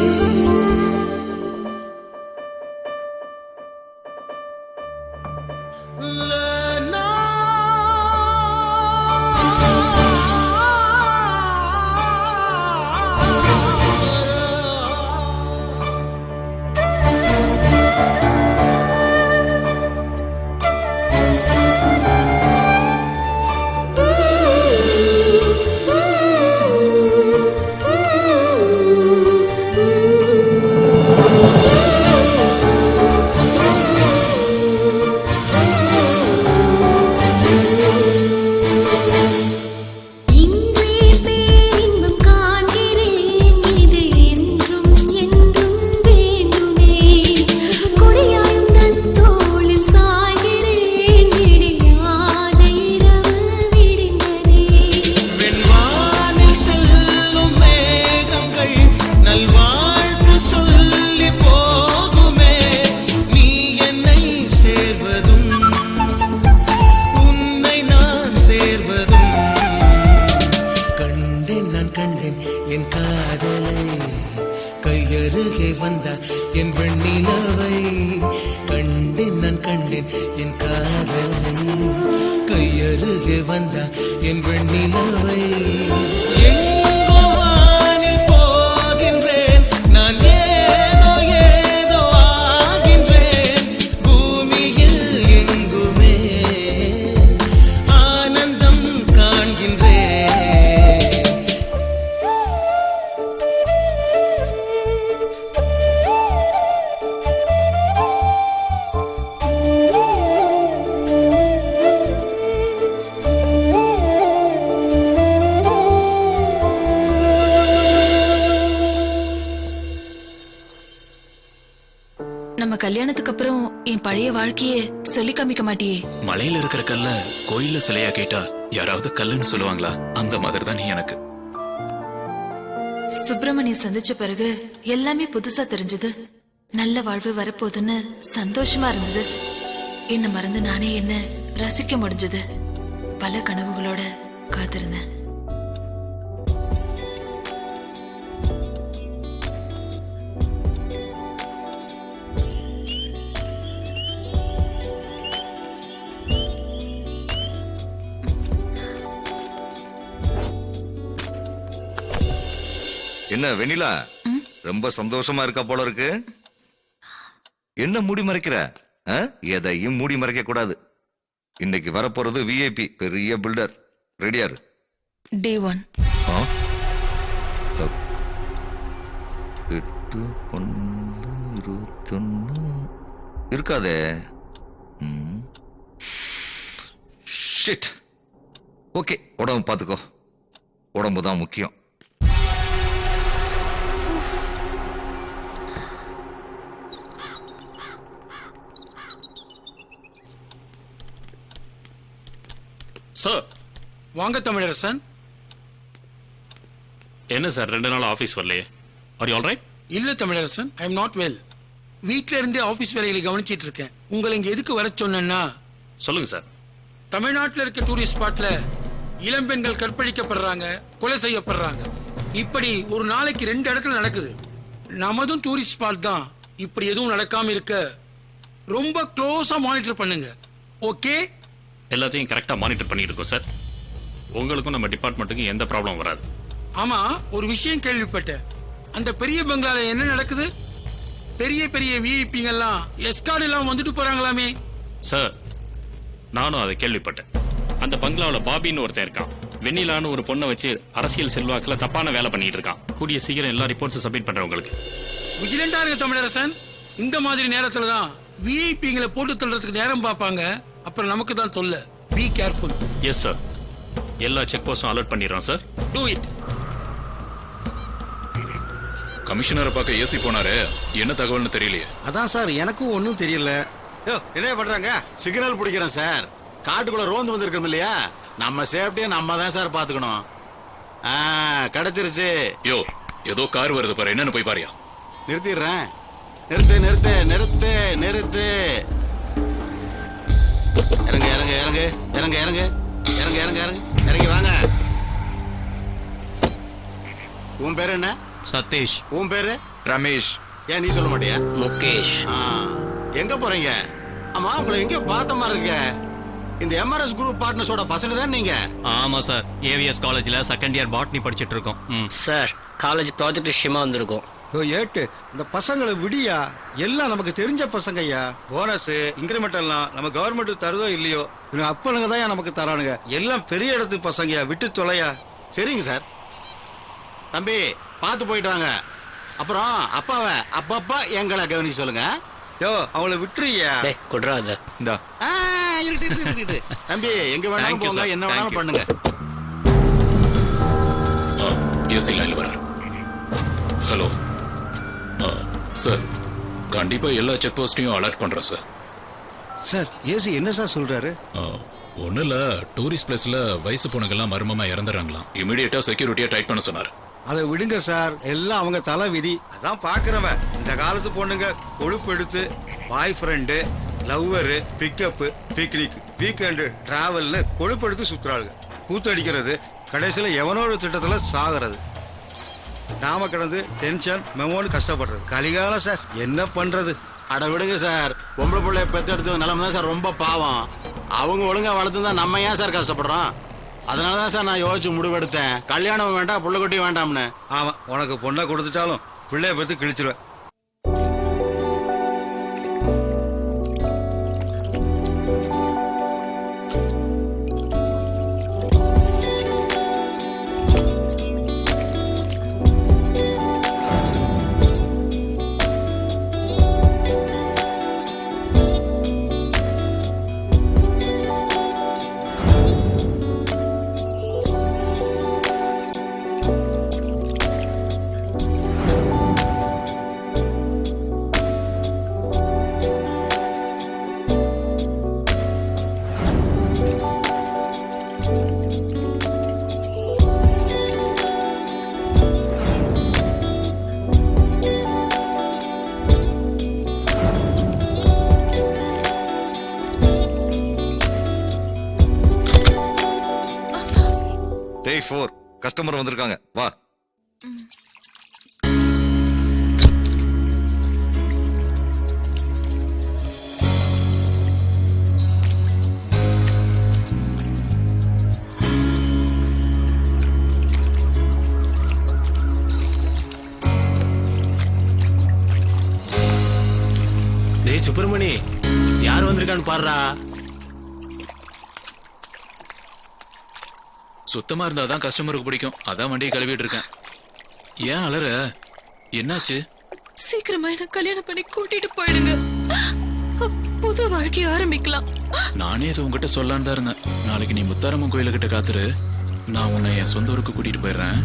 கையருகே வந்த என் வெண்ணிலவை கண்டேன் நான் கண்டேன் என் காதலை கையருகே வந்த என் வெண்ணிலவை எங்கோ வானில் போகின்றேன் நான் ஏதோ ஏதோ ஆகின்றேன் பூமியில் எங்குமே ஆனந்தம் காண்கின்றேன் நம்ம கல்யாணத்துக்கு அப்புறம் என் பழைய வாழ்க்கைய சொல்லி காமிக்க மாட்டியே? மலையில இருக்கிற கல்ல கோயில்ல சிலையா கேட்டா யாராவது கல்லுன்னு சொல்லுவாங்களா? அந்த மாதிரி தான் நீ எனக்கு. சுப்பிரமணிய சந்திச்ச பிறகு எல்லாமே புதுசா தெரிஞ்சது. நல்ல வாழ்வு வரப்போகுதுன்னு சந்தோஷமா இருந்தது. என்ன மறந்து நானே என்ன ரசிக்க முடிஞ்சது. பல கனவுகளோட காத்திருந்தேன். என்ன வெண்ணிலா, ரொம்ப சந்தோஷமா இருக்கா போல இருக்கு. என்ன மூடி மறைக்கிற? எதையும் மூடி மறைக்க கூடாது. இன்னைக்கு வரப்போறது விஐபி பெரிய பில்டர். ரெடியாரு? Day 1. 8/1/21 இருக்காதே. ஷிட். ஓகே, உடம்பு பாத்துக்கோ. உடம்பு தான் முக்கியம். சார் வாங்க தமிழரசன். என்ன சார் 2 நாள் ஆபீஸ் வரலையே? Are you all right? இல்ல Tamilarasan, I am not well. வீட்ல இருந்தே ஆபீஸ் வேலைகளை கவனிச்சிட்டு இருக்கேன். உங்களை இங்க எதுக்கு வர சொன்னேன்னா, சொல்லுங்க சார். தமிழ்நாட்டில் இருக்க டூரிஸ்ட் ஸ்பாட்ல இளம்பெண்கள் கற்பழிக்கப்படுறாங்க, கொலை செய்யப்படுறாங்க. இப்படி ஒரு நாளைக்கு 2 இடத்துல நடக்குது. நமதும் டூரிஸ்ட் ஸ்பாட் தான். இப்படி எதுவும் நடக்காம இருக்க ரொம்ப க்ளோஸா மானிட்டர் பண்ணுங்க. ஓகே? எல்லாத்தையும் கரெக்டா மானிட்டர் பண்ணிட்டு இருக்கோம் சார். உங்களுக்கும் நம்ம டிபார்ட்மெண்ட்டுக்கும் எந்த ப்ராப்ளம் வராது. ஆமா, ஒரு விஷயம் கேள்விப்பட்டேன். அந்த பெரிய பங்களால என்ன நடக்குது? பெரிய பெரிய விஐபிங்கெல்லாம் எஸ்கார்ட் எல்லாம் வந்துட்டு போறாங்களாமே. சார், நானும் அதை கேள்விப்பட்டேன். அந்த பங்களாவில் பாபின்னு ஒருத்தன் இருக்கான். வெண்ணிலான்னு ஒரு பொண்ணை வச்சு அரசியல் செல்வாக்குல தப்பான வேலை பண்ணிட்டு இருக்கான். கூடிய சீக்கிரம் எல்லா ரிப்போர்ட்ஸும் சப்மிட் பண்றேன் உங்களுக்கு. விஜிலண்டா இருக்க தமிழரசன். இந்த மாதிரி நேரத்துல தான் விஐபிங்களை போட்டு தள்ளுறதுக்கு நேரம் பார்ப்பாங்க. அப்புறம் நமக்கு தான் தொல்லை. Be careful. Yes sir. எல்லா செக் போஸ்டும் அலர்ட் பண்ணிடுறோம் சார். Do it. கமிஷனரை பார்க்க ஏசி போனாரு. என்ன தகவல்னு தெரியலையே. அதான் சார், எனக்கும் ஒன்றும் தெரியல. என்ன பண்றாங்க? சிக்னல் பிடிக்கிறேன் சார். காட்டுக்குள்ள ரோந்து வந்திருக்கோம் இல்லையா, நம்ம சேஃப்டியை நம்ம தான் சார் பாத்துக்கணும். கிடைச்சிருச்சு. யோ, ஏதோ கார் வருது பாரு, என்னன்னு போய் பாரியா. நிறுத்திடுறேன். நிறுத்து நிறுத்து நிறுத்து நிறுத்து. இறங்கு இறங்கு இறங்கு இறங்கு இறங்கு இறங்கு இறங்கு இறங்கு இறங்கி வாங்க. உன் பேரு என்ன? சதீஷ். உன் பேரு? ரமேஷ். ஏன் நீ சொல்ல மாட்டியா? முகேஷ். எங்க போறீங்க? ஆமா, உங்களை எங்க பார்த்த மாதிரி இருக்க. இந்த எம்ஆர்எஸ் குரூப் பார்ட்னர்ஸோட பசங்க தான் நீங்க? ஆமா சார், ஏவிஎஸ் காலேஜ்ல செகண்ட் இயர் பாட்னி படிச்சிட்டு இருக்கோம். சார், காலேஜ் ப்ராஜெக்ட் விஷயமா வந்திருக்கோம். ஏட்டு இந்த பசங்களை விடியா, எல்லாம் நமக்கு தெரிஞ்ச பசங்கய்யா. போனஸ் இன்கிரிமெண்ட் எல்லாம் நம்ம கவர்மெண்ட் தருதோ இல்லையோ, இவங்க அப்பனுங்க தான் நமக்கு தரானுங்க. எல்லாம் பெரிய இடத்து பசங்கயா, விட்டு தொலையா. சரிங்க சார். தம்பி, பார்த்து போயிட்டு வாங்க. அப்புறம் அப்பாவை அப்பப்பா எங்களை கவனிக்க சொல்லுங்க. யோ, அவங்கள விட்டுறியா? குட்ராத. தம்பி, எங்க வேணாலும் போங்க, என்ன வேணாலும் பண்ணுங்க. ஏசி லைன்ல வர. ஹலோ சார், கண்டிப்பா எல்லா செக் போஸ்டையும் அலர்ட் பண்றோம் சார். சார், ஏசி என்ன சார் சொல்றாரு? ஒன்னும் இல்ல, டூரிஸ்ட் பிளேஸ்ல வயசு பொண்ணுங்கெல்லாம் மர்மமா இறந்துறாங்களாம். இமீடியட்டா செக்யூரிட்டியா டைட் பண்ண சொன்னாரு. அதை விடுங்க சார், எல்லாம் அவங்க தலை விதி. அதான் பாக்குறவன் இந்த காலத்து பொண்ணுங்க கொழுப்பு எடுத்து boy friend, lover, pickup, picnic, weekend, டிராவல்னு கொழுப்பு எடுத்து சுத்துறாளுங்க. கூத்தடிக்கிறது, கடைசியில் எவனோட திட்டத்துல சாகிறது. நாம கிடந்து டென்ஷன் மெமோன்னு கஷ்டப்படுறது. கலிகாலம் சார், என்ன பண்றது? அட விடுங்க சார். பொம்பளை பிள்ளை பெத்தெடுத்து நிலைமை தான் சார் ரொம்ப பாவம். அவங்க ஒழுங்கா வளர்த்துதான் நம்ம ஏன் சார் கஷ்டப்படுறோம்? அதனாலதான் சார் நான் யோசிச்சு முடிவெடுத்தேன், கல்யாணம் வேண்டாம், புள்ள குட்டி வேண்டாம்னு. ஆமா, உனக்கு பொண்ணை கொடுத்துட்டாலும் பிள்ளைய பத்தி கிழிச்சிருவேன். Day 4 கஸ்டமர் வந்திருக்காங்க, வா. டேய் சுப்பிரமணி, யார் வந்திருக்கான்னு பாருடா. சுத்தமா இருந்தாதான் கஸ்டமருக்கு பிடிக்கும். அதான் வண்டியை கழுவிட்டு இருக்கேன். ஏன் அலற? என்னாச்சு? சீக்கிரமா என்ன கல்யாணம் பண்ணி கூட்டிட்டு போயிடுங்க. புது வாழ்க்கை ஆரம்பிக்கலாம். நானே அது உங்ககிட்ட சொல்லான்னு தான் இருந்தேன். நாளைக்கு நீ முத்தாரம்மன் கோயிலுக்கிட்ட காத்துரு, நான் உன்னை என் சொந்த ஊருக்கு கூட்டிட்டு போயிடுறேன்.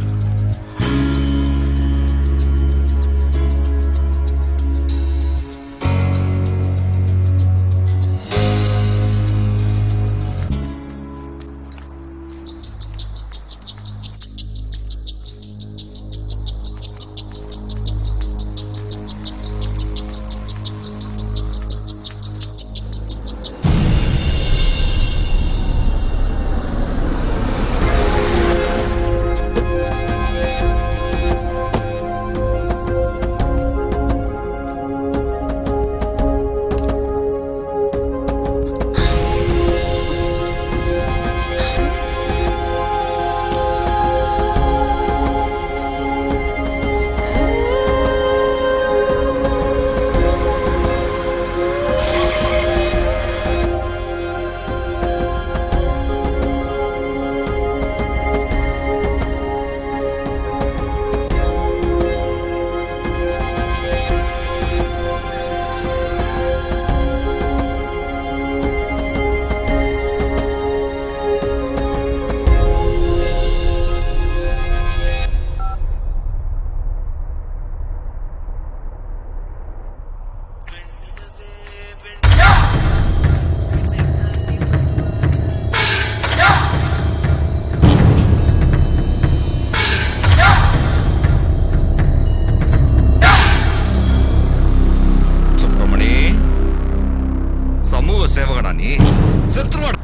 செத்துருவாடா.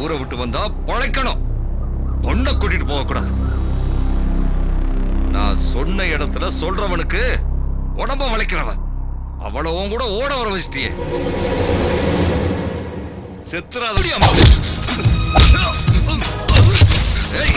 ஊரை விட்டு வந்தா பொழைக்கணும், பொண்ணை கூட்டிட்டு போக கூடாது. நான் சொன்ன இடத்துல சொல்றவனுக்கு உடம்ப வளைக்கிறவன். அவ்வளவும் கூட ஓட வர வச்சிட்டியே. செத்துறாதடி அம்மா. ஏய்,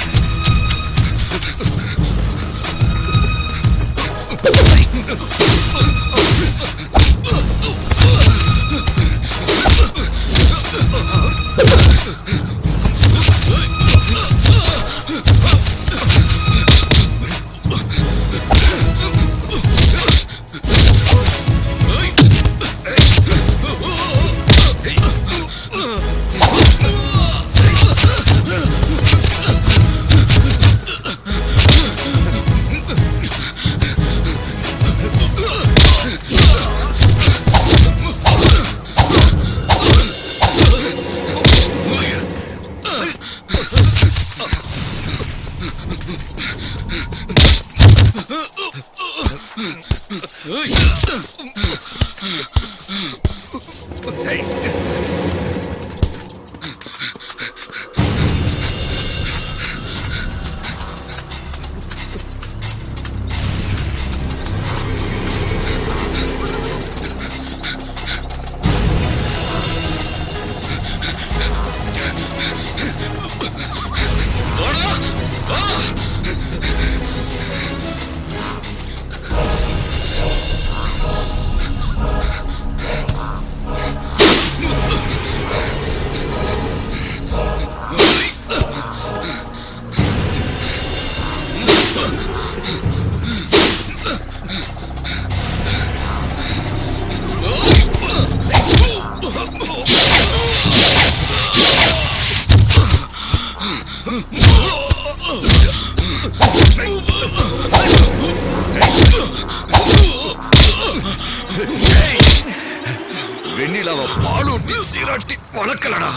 வெண்ணிலாவை பாலூட்டி சீராட்டி வளர்க்கலடா.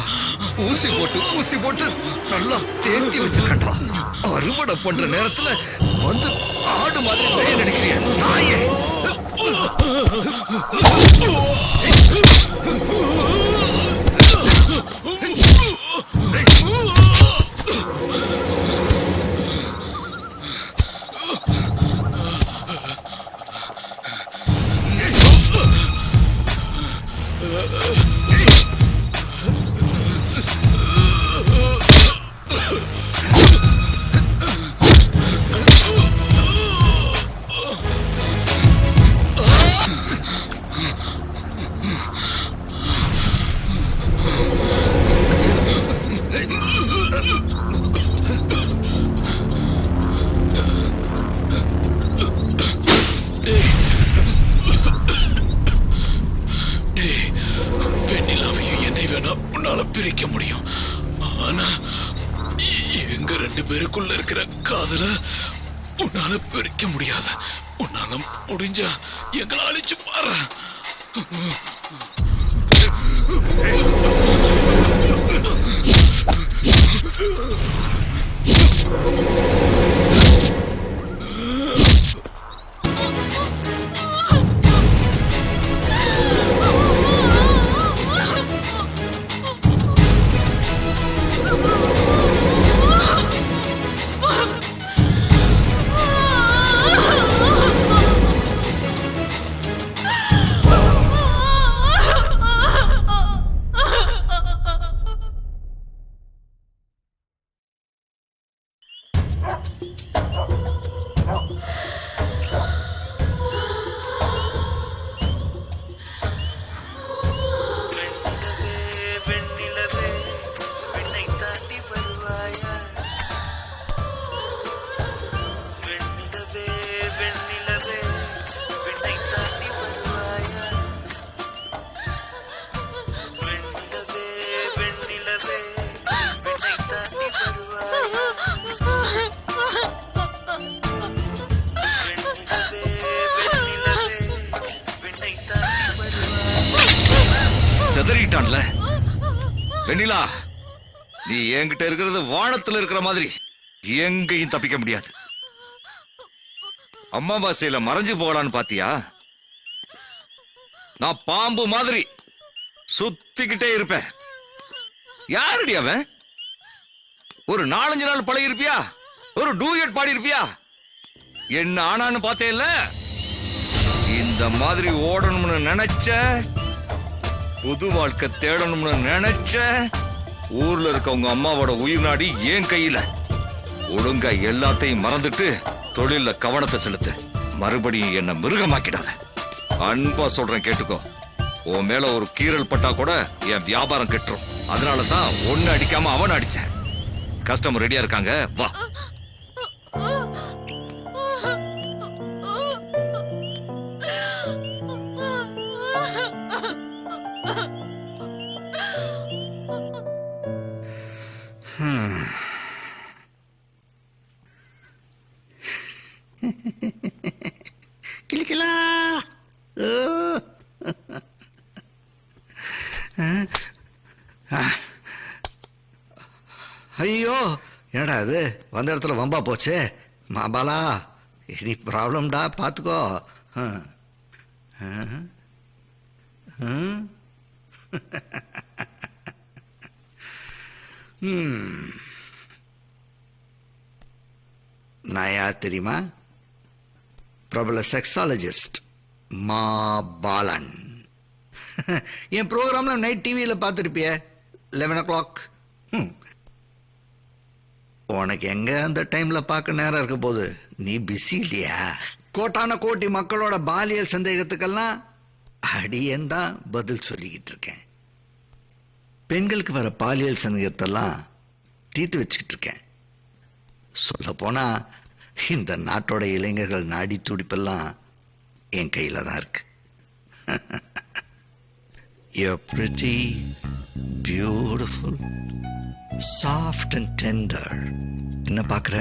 ஊசி போட்டு நல்லா தேத்தி வச்சிருக்கா. அறுவடை பண்ற நேரத்துல வந்து ஆடு மாதிரி பெரிய நடிக்கிறிய தாயே. பிரிக்க முடியும், ஆனா எங்க ரெண்டு பேருக்குள்ள இருக்கிற காதல உன்னால பிரிக்க முடியாது. உன்னால முடிஞ்சா எங்களை அழிச்சு பாரு. செதறிட்டான்ல வெண்ணிலா, நீ என்கிட்ட இருக்கிறது வானத்துல இருக்கிற மாதிரி எங்கேயும் தப்பிக்க முடியாது. அம்மாவாசையில மறைஞ்சு போகலான்னு பாத்தியா? நான் பாம்பு மாதிரி சுத்திக்கிட்டே இருப்பேன். யாருடி அவன்? ஒரு 4-5 நாள் பழகி இருப்பியா? ஒரு டூயட் பாடி இருப்பியா? என்ன ஆனான்னு பார்த்தேல்ல? இந்த மாதிரி ஓடணும்னு நினைச்ச, புது வாழ்க்கை தேடணும்னு நினைச்ச, ஊர்ல இருக்க உங்க அம்மாவோட உயிர் நாடி ஏன் கையில. ஒழுங்கா எல்லாத்தையும் மறந்துட்டு தொழில கவனத்தை செலுத்து. மறுபடியும் என்ன மிருகமாக்கிடாத. அன்பா சொல்றேன், கேட்டுக்கோ. உன் மேல ஒரு கீறல் பட்டா கூட என் வியாபாரம் கெட்டுரும். அதனாலதான் ஒன்னு அடிக்காம அவன் அடிச்சேன். கஸ்டமர் ரெடியா இருக்காங்க, வா. கிளிக்கலா. ஐயோ, என்னடா இது வந்த இடத்துல வம்பா போச்சு. மாபாலா, இனி ப்ராப்ளம்டா, பார்த்துக்கோ. நான் யார் தெரியுமா? பிரபல செக்ஸாலஜிஸ்ட் மா பாலன். என் ப்ரோக்ராம்ல நைட் டிவியில் பார்த்துருப்பிய 11 o'clock. உனக்கு எங்க அந்த டைம்ல பார்க்க நேரம் இருக்க போது? நீ பிஸி இல்லையா? கோட்டான கோட்டி மக்களோட பாலியல் சந்தேகத்துக்கெல்லாம் அடியேன் தான் பதில் சொல்லிக்கிட்டு இருக்கேன். பெண்களுக்கு வர பாலியல் சந்தேகத்தெல்லாம் தீர்த்து வச்சுக்கிட்டு இருக்கேன். சொல்ல போனா இந்த நாட்டோட இளைஞர்கள் நாடி துடிப்பெல்லாம் என் கையில தான் இருக்கு. You're pretty, beautiful, soft and tender. என்ன பார்க்குற?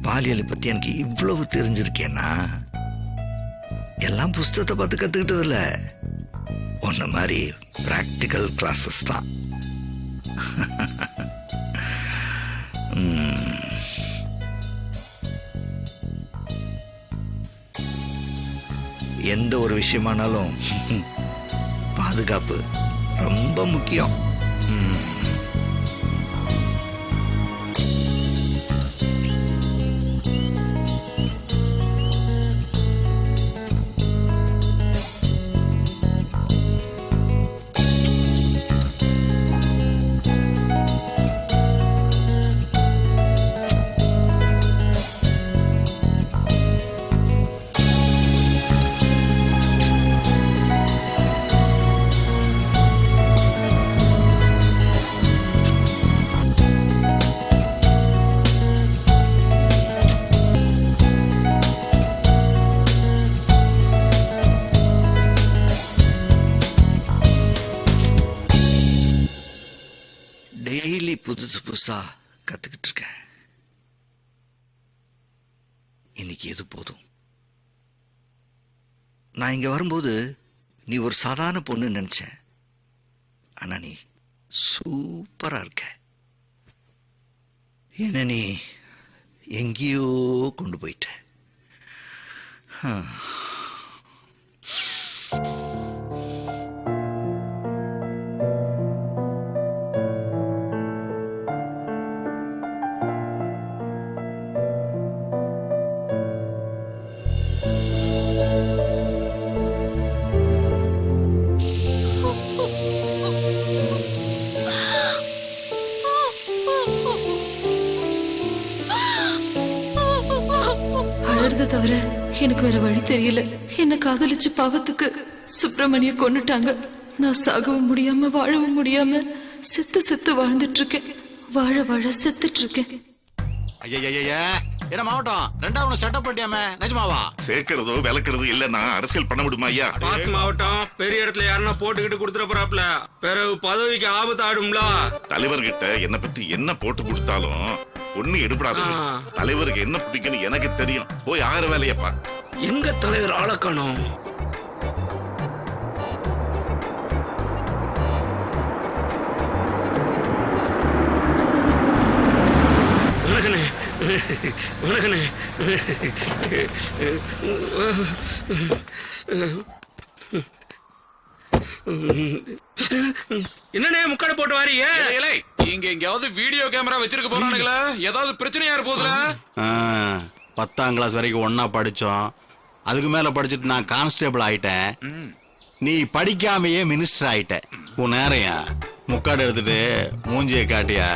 பாலியலை பற்றி எனக்கு இவ்வளவு தெரிஞ்சிருக்கேன்னா எல்லாம் புஸ்தகத்தை பார்த்து கற்றுக்கிட்டது இல்லை. ஒன்ன மாதிரி ப்ராக்டிக்கல் கிளாஸஸ் தான். எந்த ஒரு விஷயமானாலும் பாதுகாப்பு ரொம்ப முக்கியம். டெய்லி புதுசு புதுசா கத்துக்கிட்டு இருக்கேன். இன்னைக்கு எது போதும். நான் இங்க வரும்போது நீ ஒரு சாதாரண பொண்ணு நினைச்சேன். ஆனா நீ சூப்பரா இருக்க. என்ன நீ எங்கேயோ கொண்டு போயிட்ட. அழுறத தவிர எனக்கு வேற வழி தெரியல. என்ன காதலிச்சு பாவத்துக்கு சுப்பிரமணிய கொன்னுட்டாங்க. நான் சாகவும் முடியாம வாழவும் முடியாம செத்து செத்து வாழ்ந்துட்டு இருக்கேன். வாழ வாழ செத்துட்டு இருக்கேன். ஐயா, என்ன மாவட்டம் 2வது செட்டப் பண்ணியாமே, நிஜமாவா? சேர்க்கிறதோ விளக்குறதோ இல்லன்னா அரசியல் பண்ண முடியுமா ஐயா? பாத்து மாவட்டம் பெரிய இடத்துல யாருன்னா போட்டுக்கிட்டு கொடுத்துட போறாப்ல, பிறகு பதவிக்கு ஆபத்து ஆடும்ல. தலைவர்கிட்ட என்ன பத்தி என்ன போட்டு கொடுத்தாலும் ஒண்ணு எடுபடாது. தலைவருக்கு என்ன பிடிக்குன்னு எனக்கு தெரியும். போய் ஆகிற வேலையப்பா. எங்க தலைவர் ஆளக்கணும். வணக்கண்ணே. என்னண்ணே முக்காடு போட்டு வாரீங்க? இங்க எங்கயாவது வீடியோ கேமரா வச்சிருக்க போறானுங்களா? ஏதாவது பிரச்சனையா இருப்போதுல? 10ஆம் கிளாஸ் வரைக்கும் ஒன்னா படிச்சோம். அதுக்கு மேல படிச்சுட்டு நான் கான்ஸ்டேபிள் ஆயிட்டேன். நீ படிக்காமையே மினிஸ்டர் ஆயிட்ட. உன் நேரையா முக்காடு எடுத்துட்டு மூஞ்சியை காட்டியா?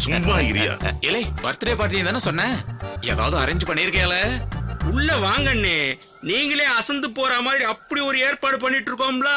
சும்மா இரியா. ஏலே பர்த்டே பார்ட்டி தானே சொன்னேன். ஏதாவது அரேஞ்ச் பண்ணிருக்கேல? உள்ள வாங்கண்ணே, நீங்களே அசந்து போற மாதிரி அப்படி ஒரு ஏற்பாடு பண்ணிட்டு இருக்கோம்ல.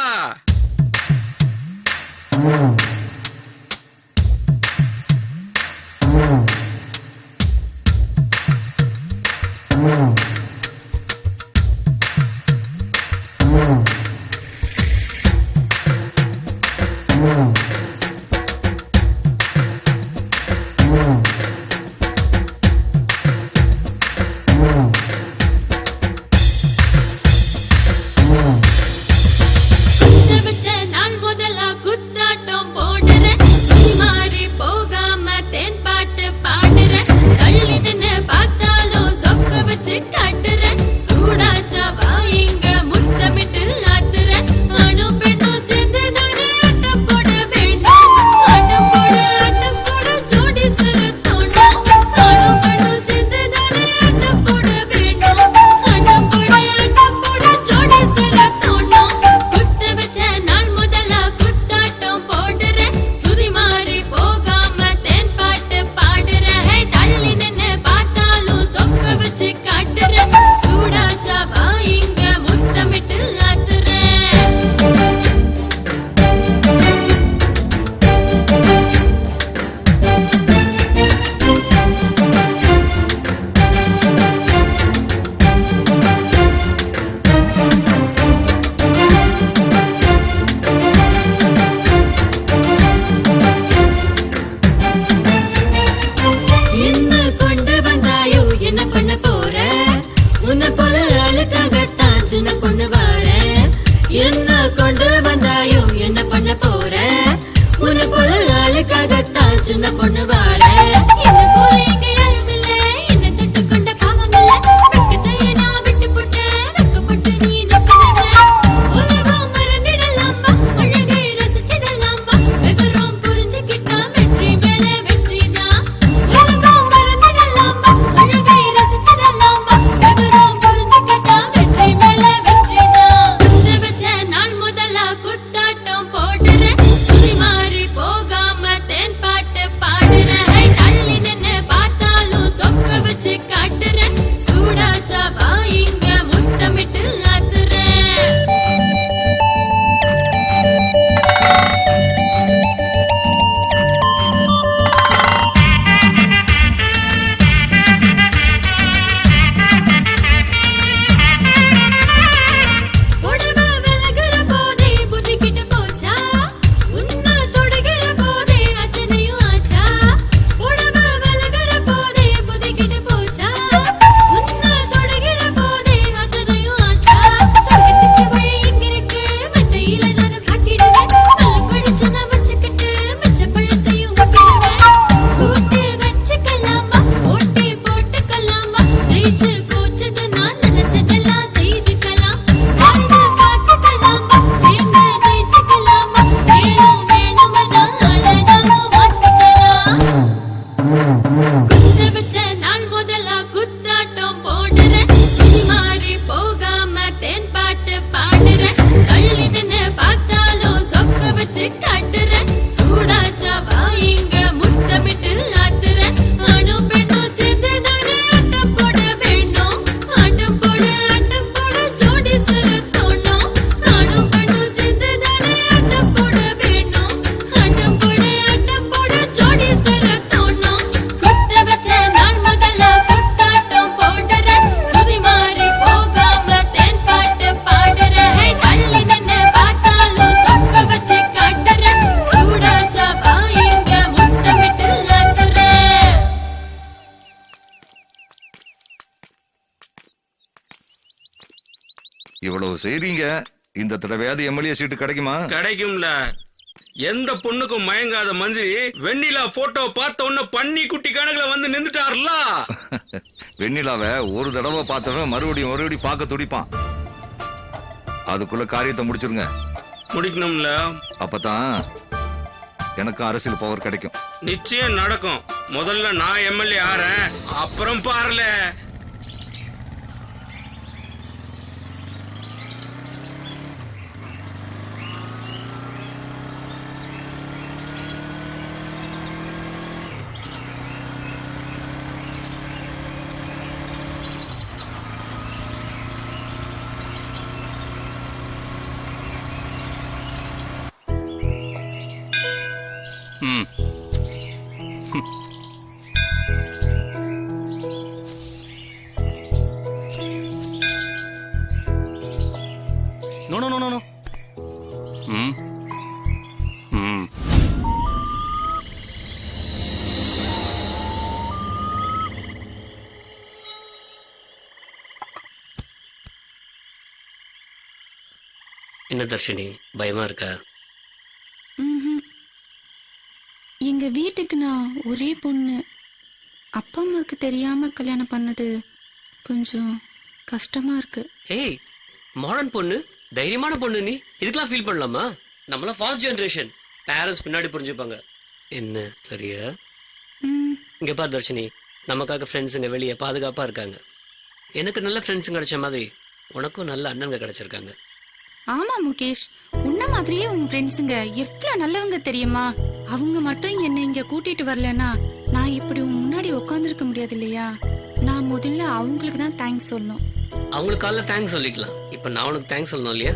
இவ்வளவு செய்றீங்க, இந்த தடவையாவது எம்எல்ஏ சீட்டு கிடைக்குமா? கிடைக்கும்ல. எந்த பொண்ணுக்கும் மயங்காத மந்திரி வெண்ணிலா போட்டோ பார்த்த உடனே பன்னி குட்டி கணக்குல வந்து நின்றுட்டார்ல. வெண்ணிலாவை ஒரு தடவை பார்த்தவன் மறுபடியும் பார்க்க துடிப்பான். அதுக்குள்ள காரியத்தை முடிச்சிருங்க. முடிக்கணும்ல. அப்பதான் எனக்கு அரசியல் பவர் கிடைக்கும். நிச்சயம் நடக்கும். முதல்ல நான் எம்எல்ஏ ஆறேன், அப்புறம் பாருல. No. என்ன தர்ஷினி, பயமா இருக்கா? எங்க வீட்டுக்கு நான் ஒரே பொண்ணு. அப்பா அம்மாவுக்கு தெரியாம கல்யாணம் பண்ணது கொஞ்சம் கஷ்டமா இருக்கு. ஏய், மாடர்ன் பொண்ணு, தைரியமான பொண்ணு, நீ இதுக்கெல்லாம் ஃபீல் பண்ணலாமா? நம்மளாம் ஃபாஸ்ட் ஜெனரேஷன், பேரண்ட்ஸ் பின்னாடி புரிஞ்சுப்பாங்க. என்ன சரியா? இங்க பார் தர்ஷினி, நமக்காக ஃப்ரெண்ட்ஸுங்க வெளியே பாதுகாப்பா இருக்காங்க. எனக்கு நல்ல ஃப்ரெண்ட்ஸுங்க கிடைச்ச மாதிரி உனக்கும் நல்ல அண்ணனுங்க கிடைச்சிருக்காங்க. ஆமா முகேஷ், உன்ன மாதிரியே உன் ஃப்ரெண்ட்ஸுங்க எவ்வளவு நல்லவங்க தெரியுமா? அவங்க மட்டும் என்னை இங்க கூட்டிட்டு வரலன்னா நான் இப்படி உன் முன்னாடி உட்காந்துருக்க முடியாது இல்லையா? நான் முதல்ல அவங்களுக்கு தான் தேங்க்ஸ் சொல்லணும். அவங்களுக்கு காலைல தேங்க்ஸ் சொல்லிக்கலாம். இப்ப நான் உனக்கு தேங்க்ஸ் சொல்லணும் இல்லையா?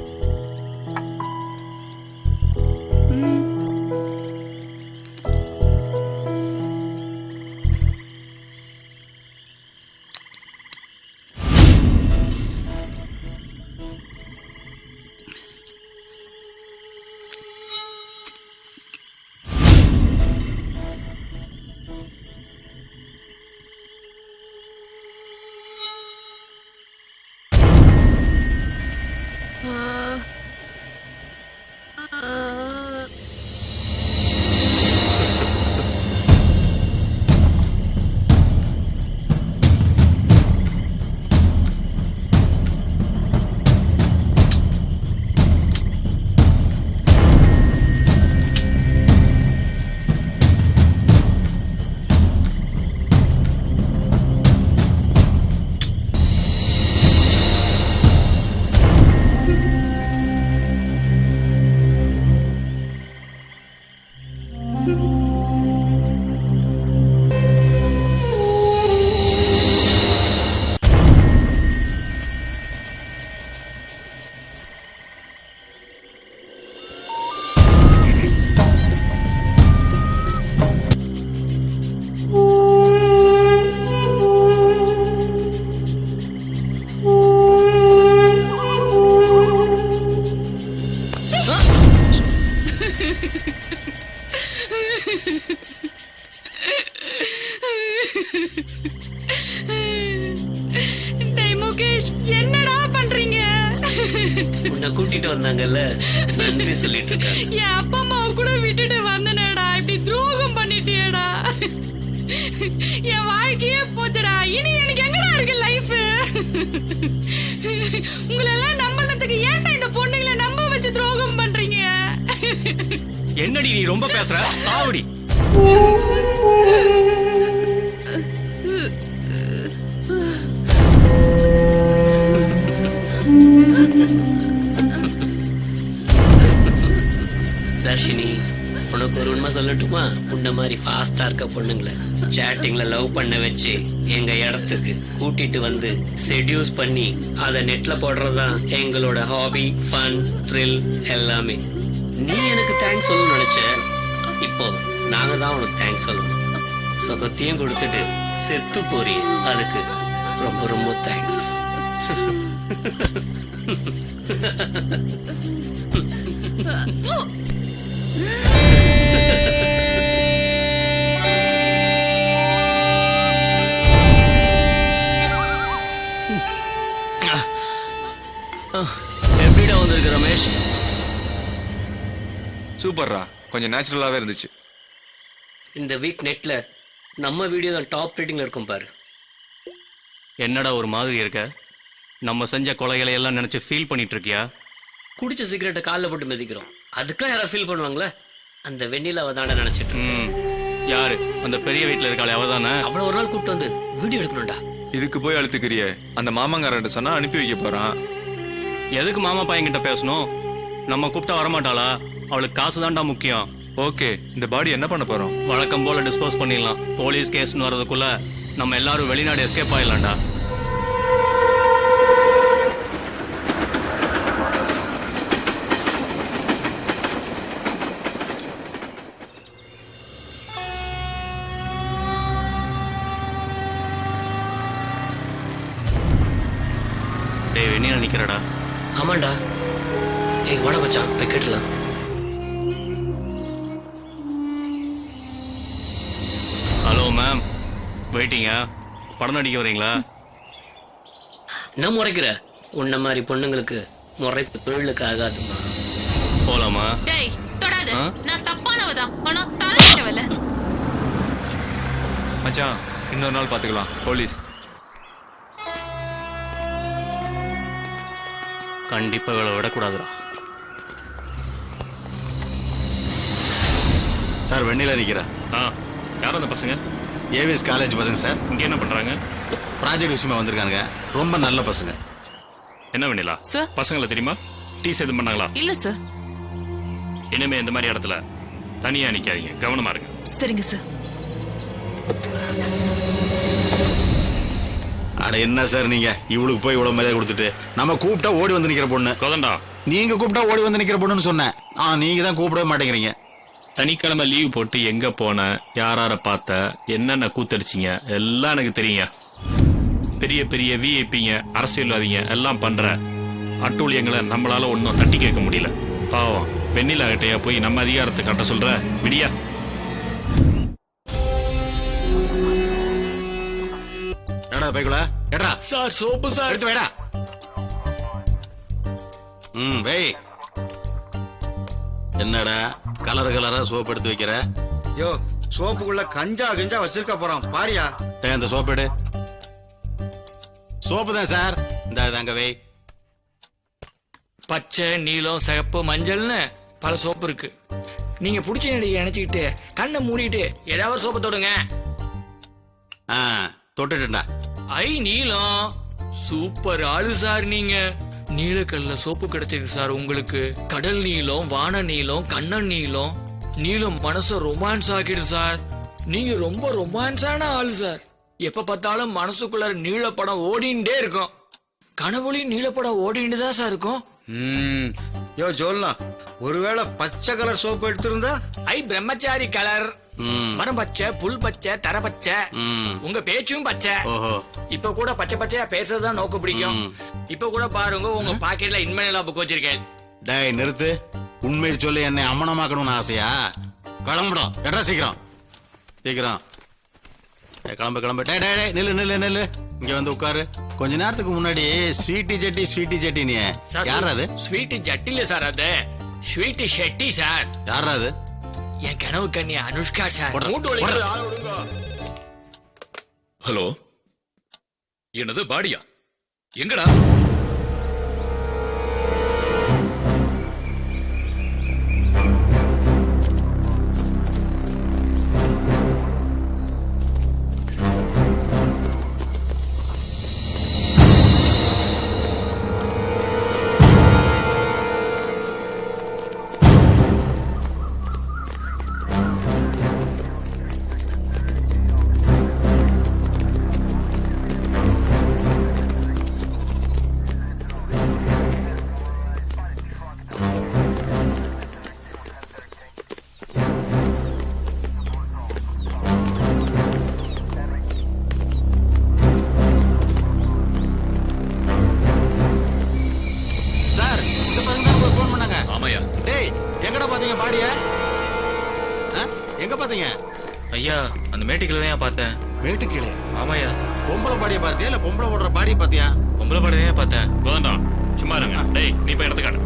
என்னடா பண்றீங்க? உன்னை கூட்டிட்டு வந்தாங்கல்ல, நன்றி சொல்லிட்டு இருக்காங்க. என் அப்பா அம்மாவை கூட விட்டுட்டு வந்தனேடா, இப்படி துரோகம் பண்ணிட்டியேடா. என் வாழ்க்கையே போச்சுடா. இனி எனக்கு எங்கடா இருக்கு லைஃப்? உங்களெல்லாம் நம்பினதுக்கு ஏன்டா இந்த பொண்ணுங்களை நம்ப வச்சு துரோகம் பண்றீங்க? என்னடி நீ ரொம்ப பேசுற? சாவடி. தர்ஷினி, உனக்கு ஒரு உண்மை சொல்லட்டுமா? உன்ன மாதிரி ஃபாஸ்டா இருக்க பொண்ணுங்களை சேட்டிங்ல லவ் பண்ண வச்சு எங்க இடத்துக்கு கூட்டிட்டு வந்து செடியூஸ் பண்ணி அதை நெட்ல போடுறதுதான் எங்களோட ஹாபி, ஃபன், த்ரில் எல்லாமே. நீ எனக்கு தேங்க்ஸ் சொல்லணும்னு நினைச்ச, இப்போ நாங்க தான் உனக்கு தேங்க்ஸ் சொல்லணும். சொகத்தையும் கொடுத்துட்டு செத்து போறிய, அதுக்கு ரொம்ப ரொம்ப தேங்க்ஸ். எப்படிடா வந்திருக்கு ரமேஷ்? சூப்பர்ரா, கொஞ்சம் நேச்சுரலாவே இருந்துச்சு. இந்த வீக் நெட்ல நம்ம வீடியோ தான் டாப் ரேட்டிங்ல இருக்கும் பாரு. என்னடா ஒரு மாதிரி இருக்க? நம்ம செஞ்ச கொலைகளை எல்லாம் நினைச்சு ஃபீல் பண்ணிட்டு இருக்கியா? குடிச்ச சிகரெட்டை காலில் போட்டு மிதிக்கிறோம். அதுக்கெல்லாம் யாராவது ஃபீல் பண்ணுவாங்களே? அந்த வெண்ணிலாவை தானே நினைச்சிட்டு. யாரு அந்த பெரிய வீட்டுல இருக்காளே அவ தானே? அவளை ஒரு நாள் கூப்பிட்டு வந்து வீடியோ எடுக்கணும்டா. இதுக்கு போய் அழுத்துக்கிறிய? அந்த மாமங்காரன் சொன்னா அனுப்பி வைக்க போறான். எதுக்கு மாமா பையன்கிட்ட பேசணும்? நம்ம கூப்பிட்டா வரமாட்டாளா? அவளுக்கு காசு தான்டா முக்கியம். ஓகே, இந்த பாடி என்ன பண்ண போறோம்? வழக்கம் போல டிஸ்போஸ் பண்ணிடலாம். போலீஸ் கேஸ்னு வர்றதுக்குள்ள நம்ம எல்லாரும் வெளிநாடு எஸ்கேப் ஆயிடலாம்டா. டேய் வெண்ணிலா நிக்கிறடா. ஆமாண்டா. ஏய் வாடா மச்சான் போய் கேட்டலாம். ஹலோ மேம், வெயிட்டிங்கா? படம் நடிக்க வரீங்களா? நான் முறைக்கிற உன்ன மாதிரி பொண்ணுங்களுக்கு முறைப்பு தொழிலுக்கு ஆகாதுமா. போலாமா? டேய் தொடாத, நான் தப்பானவதான். ஆனா தலையிட்டவல. மச்சான், இன்னொரு நாள் பாத்துக்கலாம். போலீஸ் கண்டிப்பா இவளை விடக்கூடாதுடா. சார் வெண்ணிலா நிக்கிறேன். யாரும் அந்த பசங்க? ஏவிஎஸ் காலேஜ் பசங்க சார். இங்க என்ன பண்றாங்க? ப்ராஜெக்ட் விஷயமா வந்திருக்காங்க. ரொம்ப நல்ல பசங்க. என்ன வெண்ணிலா சார், பசங்களை தெரியுமா? டீஸ் எதுவும் பண்ணாங்களா? இல்ல சார். இனிமே இந்த மாதிரி இடத்துல தனியா நிக்காதீங்க, கவனமா இருங்க. சரிங்க சார். அட என்ன சார் நீங்க இவளுக்கு போய் இவ்வளவு மரியாதை கொடுத்துட்டு நம்ம கூப்பிட்டா ஓடி வந்து நிக்கிற பொண்ணு. கோதண்டா, நீங்க கூப்பிட்டா ஓடி வந்து நிக்கிற பொண்ணுன்னு சொன்னேன். நீங்க தான் கூப்பிடவே மாட்டேங்கிறீங்க. சனிக்கிழமை லீவ் போட்டு எங்க போன, யார பார்த்த, என்னென்ன கூத்தடிச்சிங்க எல்லாம் எனக்கு தெரியுங்க. பெரிய பெரிய விஐபிங்க, அரசியல்வாதிங்க எல்லாம் பண்ற அட்டூழியங்களை நம்மளால ஒன்னும் தட்டி கேட்க முடியல. பாவம் வெண்ணிலா கிட்டையா போய் நம்ம அதிகாரத்தை காட்ட சொல்ற? விடியா. பைக்குல எடா சார் சோப்பு சார் எடுத்து வைடா. வெய். என்னடா கலர் கலரா சோப்பு எடுத்து வைக்கிற? யோ சோப்புக்குள்ள கஞ்சா கஞ்சா வச்சிருக்க போறான் பாரியா. அந்த சோப்பு எடு. சோப்பு தான் சார். இந்த தாங்க வை. பச்சை, நீலம், சிகப்பு, மஞ்சள்னு பல சோப்பு இருக்கு. நீங்க புடிச்ச நடிகை நினைச்சுக்கிட்டு கண்ணை மூடிட்டு ஏதாவது சோப்பை தொடுங்க. தொட்டுட்டா. ஐ நீலம் சூப்பர் ஆளு சார். நீங்க நீலக்கல்ல சோப்பு கிடைச்சிருக்கு சார் உங்களுக்கு. கடல் நீலம், வான நீலம், கண்ணன் நீலம். நீலம் மனச ரொமான்ஸ் ஆக்கிடு சார். நீங்க ரொம்ப ரொமான்ஸான ஆளு சார். எப்ப பார்த்தாலும் மனசுக்குள்ள நீலப்படம் ஓடிண்டே இருக்கும். கனவுலையும் நீலப்படம் ஓடிண்டு தான் சார் இருக்கும். யோ சொல்லலாம். ஒருவேளை பச்சை கலர் சோப்பு எடுத்திருந்தா? ஐ பிரம்மச்சாரி கலர். மரம் பச்சை, புல் பச்சை, தர பச்சை. உங்க பேச்சும் பச்சை. இப்ப கூட பச்சை பச்சையா பேசுறதுதான் நோக்க பிடிக்கும். இப்ப கூட பாருங்க உங்க பாக்கெட்ல இன்மேலா புக் வச்சிருக்கேன். டேய் நிறுத்து. உண்மையை சொல்லி என்னை அம்மனமாக்கணும்னு ஆசையா? கிளம்பிடும். எட்ரா சீக்கிரம் சீக்கிரம். கிளம்பு கிளம்பு. டே டே நில்லு நில்லு நில்லு. இங்க வந்து உட்காரு. கொஞ்ச நேரத்துக்கு முன்னாடி ஸ்வீட்டி ஜட்டி நீ யார்? அது ஸ்வீட்டி ஜட்டில சார், அது ஸ்வீட்டி ஷெட்டி சார். யார் அது? என் கனவு கண்ணி அனுஷ்கா சார். ஹலோ, என்னது பாடியா? எங்கடா? ஐயா அந்த மேட்டுக்கீழ தான் பார்த்தேன். மேட்டுக்கீழ? ஆமாயா. பொம்பளை பாடியை பார்த்தியா இல்ல பொம்பளை ஓடுற பாடியை பார்த்தியா? பொம்பளை பாடியை தான் பார்த்தேன். கோதண்டா சும்மா இருங்க. டேய் நீ போய் எடுத்துக்காடு.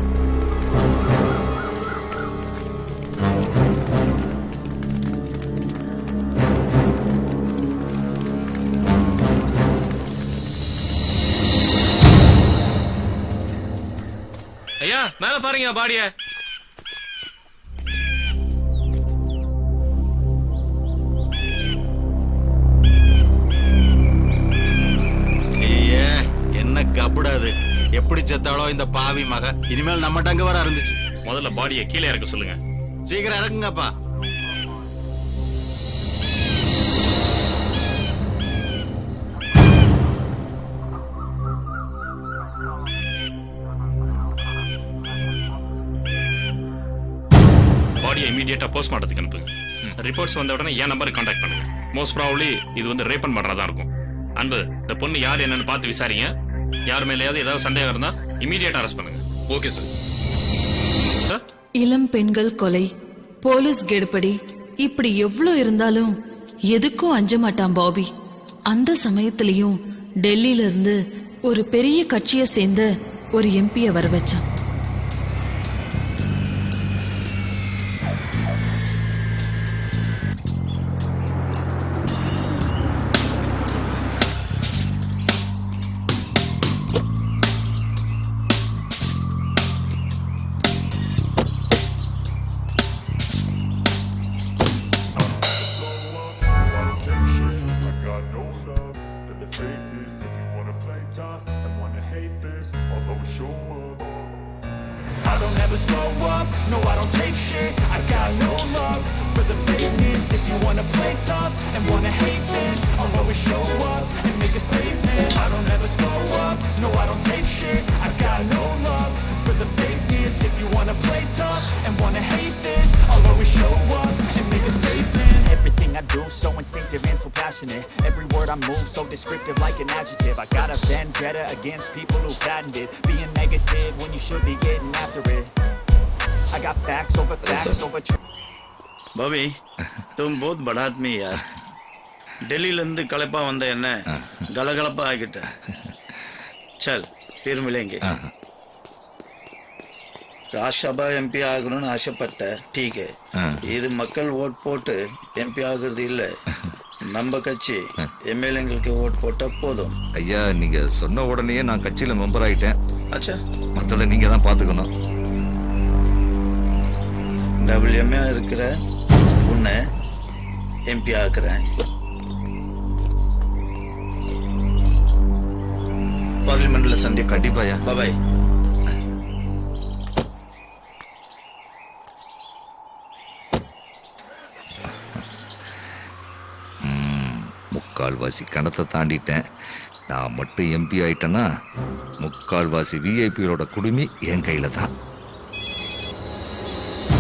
ஐயா மேல பாருங்க பாடிய. ஐயே என்ன கபடாது, எப்படி செத்தாளோ இந்த பாவி மக. இனிமேல் நம்ம டங்க வர இருந்துச்சு. முதல்ல பாடியை கீழே இறக்க சொல்லுங்க. சீக்கிரம் இறக்குங்கப்பா. பாடியை இமீடியட்டா போஸ்ட்மார்ட்டத்துக்கு அனுப்புங்க. ரிப்போர்ட்ஸ் வந்த உடனே என் நம்பருக்கு கான்டாக்ட் பண்ணுங்க. மோஸ்ட் ப்ராபப்லி இது வந்து ரேப்பன் பண்றதா இருக்கும். அன்பு, இந்த பொண்ணு யார் என்னன்னு பார்த்து விசாரிங்க. யார் மேலேயாவது ஏதாவது சந்தேகம் இருந்தா இமீடியட்டா அரெஸ்ட் பண்ணுங்க. Okay sir. இளம் பெண்கள் கொலை, போலீஸ் கெடுபடி, இப்படி எவ்வளவு இருந்தாலும் எதுக்கும் அஞ்ச மாட்டான் பாபி. அந்த சமயத்திலயும் டெல்லியில இருந்து ஒரு பெரிய கட்சியை சேர்ந்த ஒரு எம்பியை வர வச்சான். I don't ever slow up, no I don't take shit. I got no love for the fakeness. If you wanna play tough and wanna hate this, I'll always show up and make a statement. I don't ever slow up, no I don't take shit. I got no love for the fakeness. If you wanna play tough and wanna hate this, I'll always show up and make a statement. Everything I do so instinctive and so passionate. Every word I move so descriptive like an adjective. I got a vendetta against people who patented being negative when you should be getting after it. I got facts over Bobby, तुम बहुत बड़ा आदमी यार. டெல்லியில இருந்து களைப்பா வந்த என்ன கலகலப்பா ஆகிட்ட. चल फिर मिलेंगे. ராஜ்யசபா எம்பி ஆகணும்னு ஆசைப்பட்ட, டீக். இது மக்கள் ஓட் போட்டு எம்பி ஆகுறது இல்ல. நம்ம கட்சி எம்எல்ஏங்களுக்கு ஓட் போட்டா போதும். ஐயா, நீங்க சொன்ன உடனே நான் கட்சியில மெம்பர் ஆயிட்டேன். அச்சா, மத்தத நீங்க தான் பாத்துக்கணும். டபிள்யூஎம்ஏ இருக்கிற உன்னை எம்பி ஆக்குறேன். பார்லிமெண்ட்ல சந்தி. கண்டிப்பாயா. பாய். முக்கால்வாசி கணத்தை தாண்டிட்டேன். நான் மட்டும் எம்பி ஆயிட்டேன்னா முக்கால்வாசி விஐபியோட குடுமி என் கையில தான்.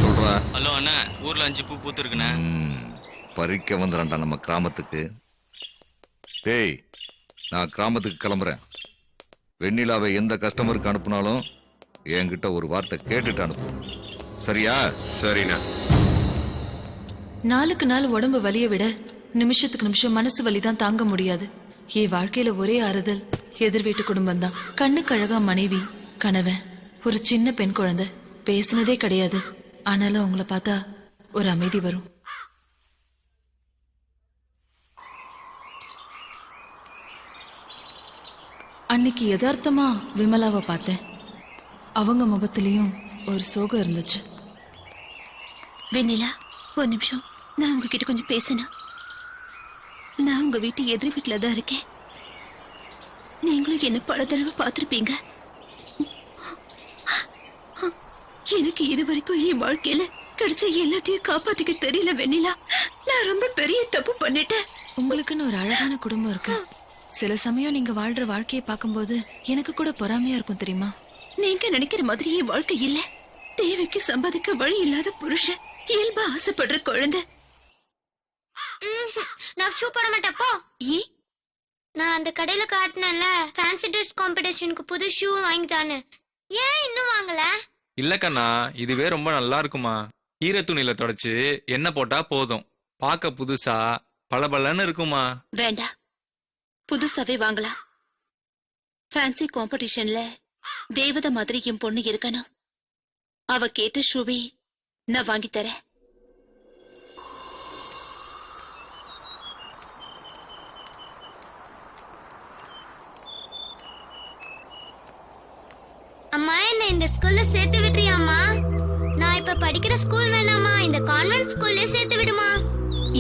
சொல்றா. ஹலோ அண்ணா, ஊர்ல 5 பூ பூத்துருக்குண்ணே. பறிக்க வந்துடுறேன்டா நம்ம கிராமத்துக்கு. டேய், நான் கிராமத்துக்கு கிளம்புறேன். வெண்ணிலாவை எந்த கஸ்டமருக்கு அனுப்புனாலும் என்கிட்ட ஒரு வார்த்தை கேட்டுட்டு அனுப்பு. சரியா? சரிண்ணா. நாளுக்கு நாள் உடம்பு வலிய விட நிமிஷத்துக்கு நிமிஷம் மனசு வலி தான் தாங்க முடியாது. என் வாழ்க்கையில ஒரே ஆறுதல் எதிர் வீட்டு குடும்பம் தான். கண்ணுக்கு அழகா மனைவி, கணவன், ஒரு சின்ன பெண் குழந்தை. பேசினதே கிடையாது, ஆனாலும் அவங்கள பார்த்தா ஒரு அமைதி வரும். அன்னைக்கு யதார்த்தமா விமலாவை பார்த்தேன். அவங்க முகத்திலையும் ஒரு சோகம் இருந்துச்சு. வெண்ணிலா, ஒரு நிமிஷம், நான் உங்ககிட்ட கொஞ்சம் பேசணும். நான் உங்க வீட்டு எதிர் வீட்டுல தான் இருக்கேன். நீங்களும் என்ன பல தடவை பார்த்திருப்பீங்க. எனக்கு இது வரைக்கும் என் வாழ்க்கையில கிடைச்ச எல்லாத்தையும் காப்பாத்திக்க தெரியல வெண்ணிலா. நான் ரொம்ப பெரிய தப்பு பண்ணிட்டேன். உங்களுக்குன்னு ஒரு அழகான குடும்பம் இருக்கு. சில சமயம் நீங்க வாழ்ற வாழ்க்கையை பார்க்கும்போது எனக்கு கூட பொறாமையா இருக்கும் தெரியுமா? நீங்க நினைக்கிற மாதிரி என் வாழ்க்கை இல்ல. தேவைக்கு சம்பாதிக்க வழி இல்லாத புருஷன், இயல்பா ஆசைப்படுற குழந்தை. நான் ஷூ போட மாட்டேன் போ. நான் அந்த கடையில காட்டினேன்ல ஃபேன்சி ட்ரெஸ் காம்படிஷனுக்கு புது ஷூ வாங்கிட்டான்னு. ஏன் இன்னும் வாங்கல? இல்ல கண்ணா, இதுவே ரொம்ப நல்லா இருக்குமா. ஈர துணியில தொடச்சு எண்ணெய் போட்டா போதும், பார்க்க புதுசா பளபளன்னு இருக்குமா. வேண்டாம், புதுசாவே வாங்கலாம். ஃபேன்சி காம்படிஷன்ல தேவதை மாதிரி என் பொண்ணு இருக்கணும். அவ கேட்ட ஷூவே நான் வாங்கி தரேன். அம்மா, என்ன இந்த ஸ்கூல்ல சேர்த்து விடுறியாமா? நான் இப்ப படிக்கிற ஸ்கூல் வேணாமா, இந்த கான்வென்ட் ஸ்கூல்லே சேர்த்து விடுமா?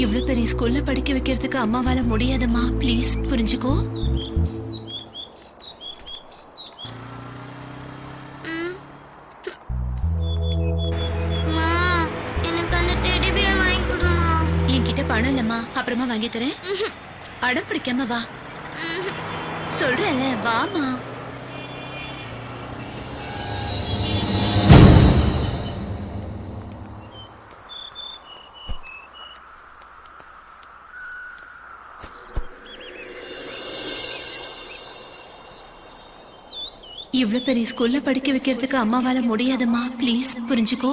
இவ்ளோ பெரிய ஸ்கூல்ல படிக்க வைக்கிறதுக்கு அம்மாவால முடியாதம்மா, ப்ளீஸ் புரிஞ்சுக்கோ. எனக்கு அந்த டெடி பியர் வாங்கி கொடுமா. என்கிட்ட பணம் இல்லம்மா, அப்புறமா வாங்கி தரேன். அடம் பிடிக்காம வா. சொல்றேன்ல, வாமா. இவ்ளோ பெரிய ஸ்கூல்ல படிக்க வைக்கிறதுக்கு அம்மாவால முடியாதம்மா, ப்ளீஸ் புரிஞ்சுக்கோ.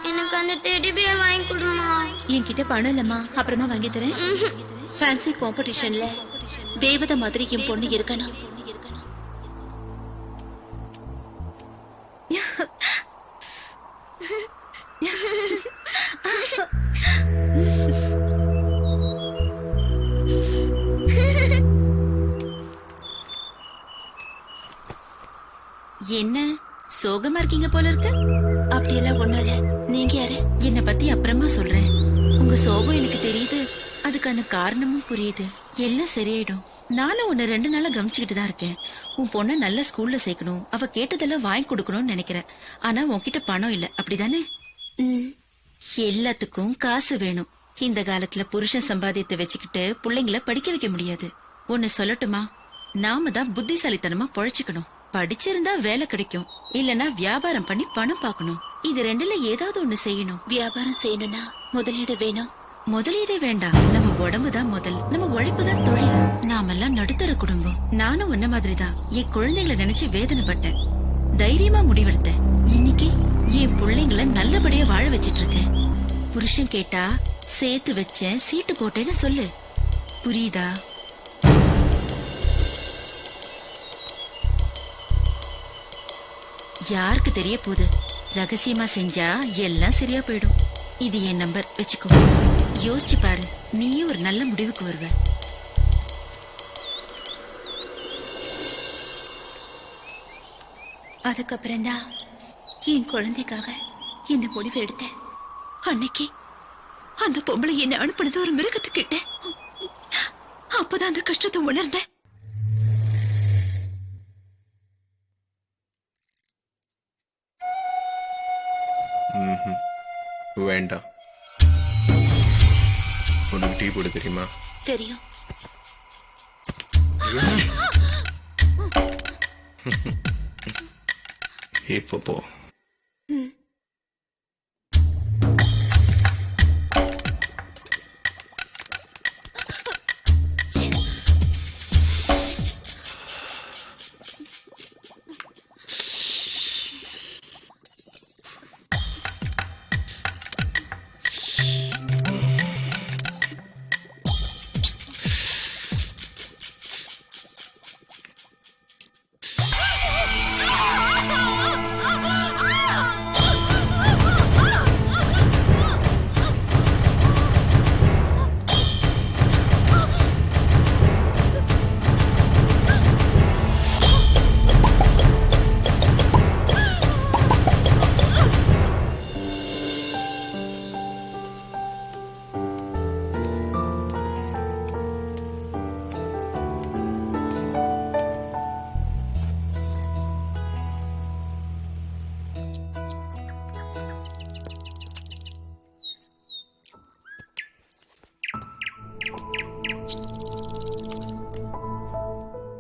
எனக்கு அந்த டெடி பியர் வாங்கி கொடுமா. என்கிட்ட பணம் இல்லம்மா, அப்புறமா வாங்கி தரேன். ஃபேன்சி காம்படிஷன்ல தேவதை மாதிரி என் பொண்ணு இருக்கணும். என்ன சோகமா இருக்கீங்க போல இருக்கு? அப்படியெல்லாம் ஒண்ணும் இல்ல. நீங்க யாரு? என்ன பத்தி அப்புறமா சொல்றேன். உங்க சோகம் எனக்கு தெரியுது, அதுக்கான காரணமும் புரியுது. எல்லாம் சரியாயிடும். நானும் உன்னை 2 நாளா கவனிச்சுக்கிட்டு தான் இருக்கேன். உன் பொண்ணை நல்ல ஸ்கூல்ல சேர்க்கணும், அவ கேட்டதெல்லாம் வாங்கி கொடுக்கணும்னு நினைக்கிறேன். ஆனா உன்கிட்ட பணம் இல்ல, அப்படிதானே? எல்லாத்துக்கும் காசு வேணும். இந்த காலத்துல புருஷன் சம்பாதியத்தை வச்சுக்கிட்டு பிள்ளைங்களை படிக்க வைக்க முடியாது. ஒன்னு சொல்லட்டுமா, நாம தான் புத்திசாலித்தனமா பொழைச்சுக்கணும். படிச்சிருந்தா வேலை கிடைக்கும், இல்லனா வியாபாரம் பண்ணி பணம் பார்க்கணும். இது 2ல ஏதாவது ஒண்ணு செய்யணும். வியாபாரம் செய்யணும்னா முதலீடு வேணும். முதலீடே வேண்டாம், நம்ம உடம்புதான் முதல், நம்ம உழைப்புதான் தொழில். நாமெல்லாம் நடுத்தர குடும்பம். நானும் உன்ன மாதிரிதான் என் குழந்தைகளை நினைச்சு வேதனைப்பட்டேன். தைரியமா முடிவெடுத்தேன். இன்னைக்கு என் பிள்ளைங்களை நல்லபடியா வாழ வச்சிட்டு இருக்கேன். புருஷன் கேட்டா சேர்த்து வச்சேன், சீட்டு போட்டேன்னு சொல்லு. புரியுதா? யாருக்கு தெரிய போகுது? ரகசியமா செஞ்சா எல்லாம் சரியா போயிடும். இது என் நம்பர், வச்சுக்கோ. யோசிச்சு பாரு, நீயே ஒரு நல்ல முடிவுக்கு வருவ. அதுக்கப்புறம்தான் என் குழந்தைக்காக இந்த முடிவு எடுத்தேன். அன்னைக்கு அந்த பொம்பளை என்ன அனுப்புனது ஒரு மிருகத்துக்கிட்ட. அப்பதான் அந்த கஷ்டத்தை உணர்ந்தேன். வேண்டாம். உனக்கு டீ போட தெரியுமா? தெரியும். இப்போ போ.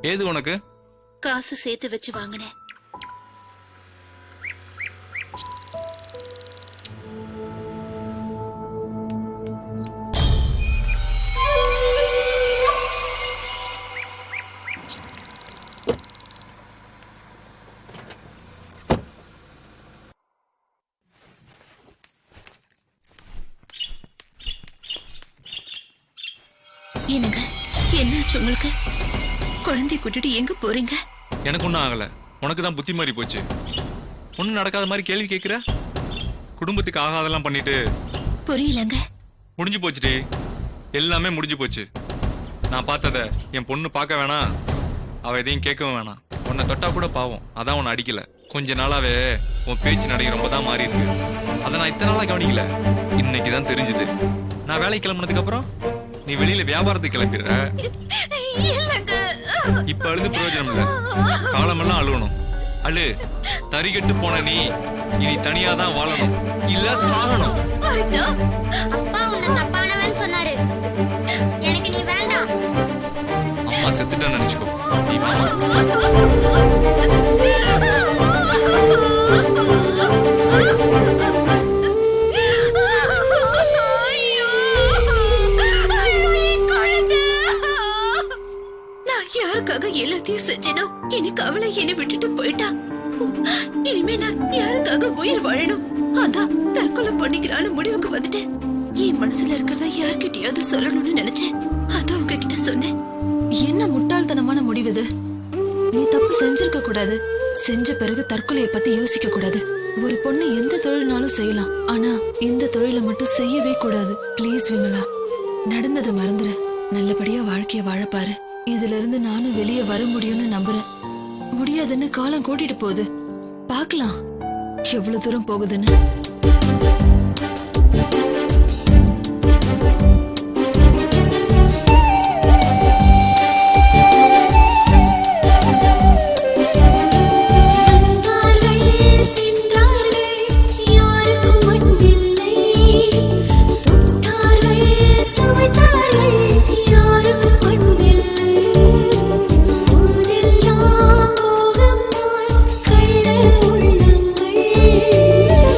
ஏது உனக்கு? காசு சேர்த்து வச்சு வாங்கினேன். என்னங்க, என்னாச்சு உங்களுக்கு? குழந்தை கூட்டிட்டு எங்க போறீங்க? எனக்கு ஒன்றும் ஆகல, உனக்கு தான் புத்தி மாறி போச்சு. ஒன்றும் நடக்காத மாதிரி கேள்வி கேட்குற. குடும்பத்துக்கு ஆகாதெல்லாம் பண்ணிட்டு. புரியலங்க. முடிஞ்சு போச்சுடி, எல்லாமே முடிஞ்சு போச்சு. நான் பார்த்தத என் பொண்ணு பார்க்க வேணாம், அவ எதையும் கேட்கவும் வேணாம். உன்னை தொட்டா கூட பாவம், அதான் உன்னை அடிக்கல. கொஞ்ச நாளாவே உன் பேச்சு நடை ரொம்ப தான் மாறி இருக்கு. அதை நான் இத்தனை நாளா கவனிக்கல, இன்னைக்கு தான் தெரிஞ்சுது. நான் வேலைக்கு கிளம்புனதுக்கு அப்புறம் நீ வெளியில வியாபாரத்துக்கு கிளம்பிடுற. இப்ப அழுது பிரயோஜனம் இல்ல, காலமெல்லாம் அழுகணும். அழு, தறிகட்டு போன நீ இனி தனியா தான் வாழணும், இல்ல சாகணும். அப்பா உன்னை தப்பானவன் சொன்னாரு, எனக்கு நீ வேண்டாம். அம்மா செத்துட்டான்னு நினைச்சுக்கோ, நீ வா. யாருக்காக எல்லாத்தையும் செஞ்சேனோ எனக்கு அவளை என்னை விட்டுட்டு போயிட்டா. இனிமே நான் யாருக்காக உயிர் வாழணும்? அதான் தற்கொலை பண்ணிக்கிறான்னு முடிவுக்கு வந்துட்டேன். என் மனசுல இருக்கிறதா யார்கிட்டயாவது சொல்லணும்னு நினைச்சேன், அதான் உங்ககிட்ட சொன்னேன். என்ன முட்டாள்தனமான முடிவு இது? நீ தப்பு செஞ்சிருக்க கூடாது. செஞ்ச பிறகு தற்கொலையை பத்தி யோசிக்க கூடாது. ஒரு பொண்ணு எந்த தொழில்னாலும் செய்யலாம், ஆனா இந்த தொழிலை மட்டும் செய்யவே கூடாது. ப்ளீஸ் விமலா, நடந்ததை மறந்துரு. நல்லபடியா வாழ்க்கைய வாழப்பாரு. இதுல இருந்து நானும் வெளியே வர முடியும்னு நம்புறேன். முடியாதுன்னு காலம் கூட்டிட்டு போகுது, பார்க்கலாம் எவ்வளவு தூரம் போகுதுன்னு.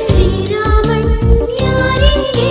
ஸ்ரீராமன் யாரிங்கே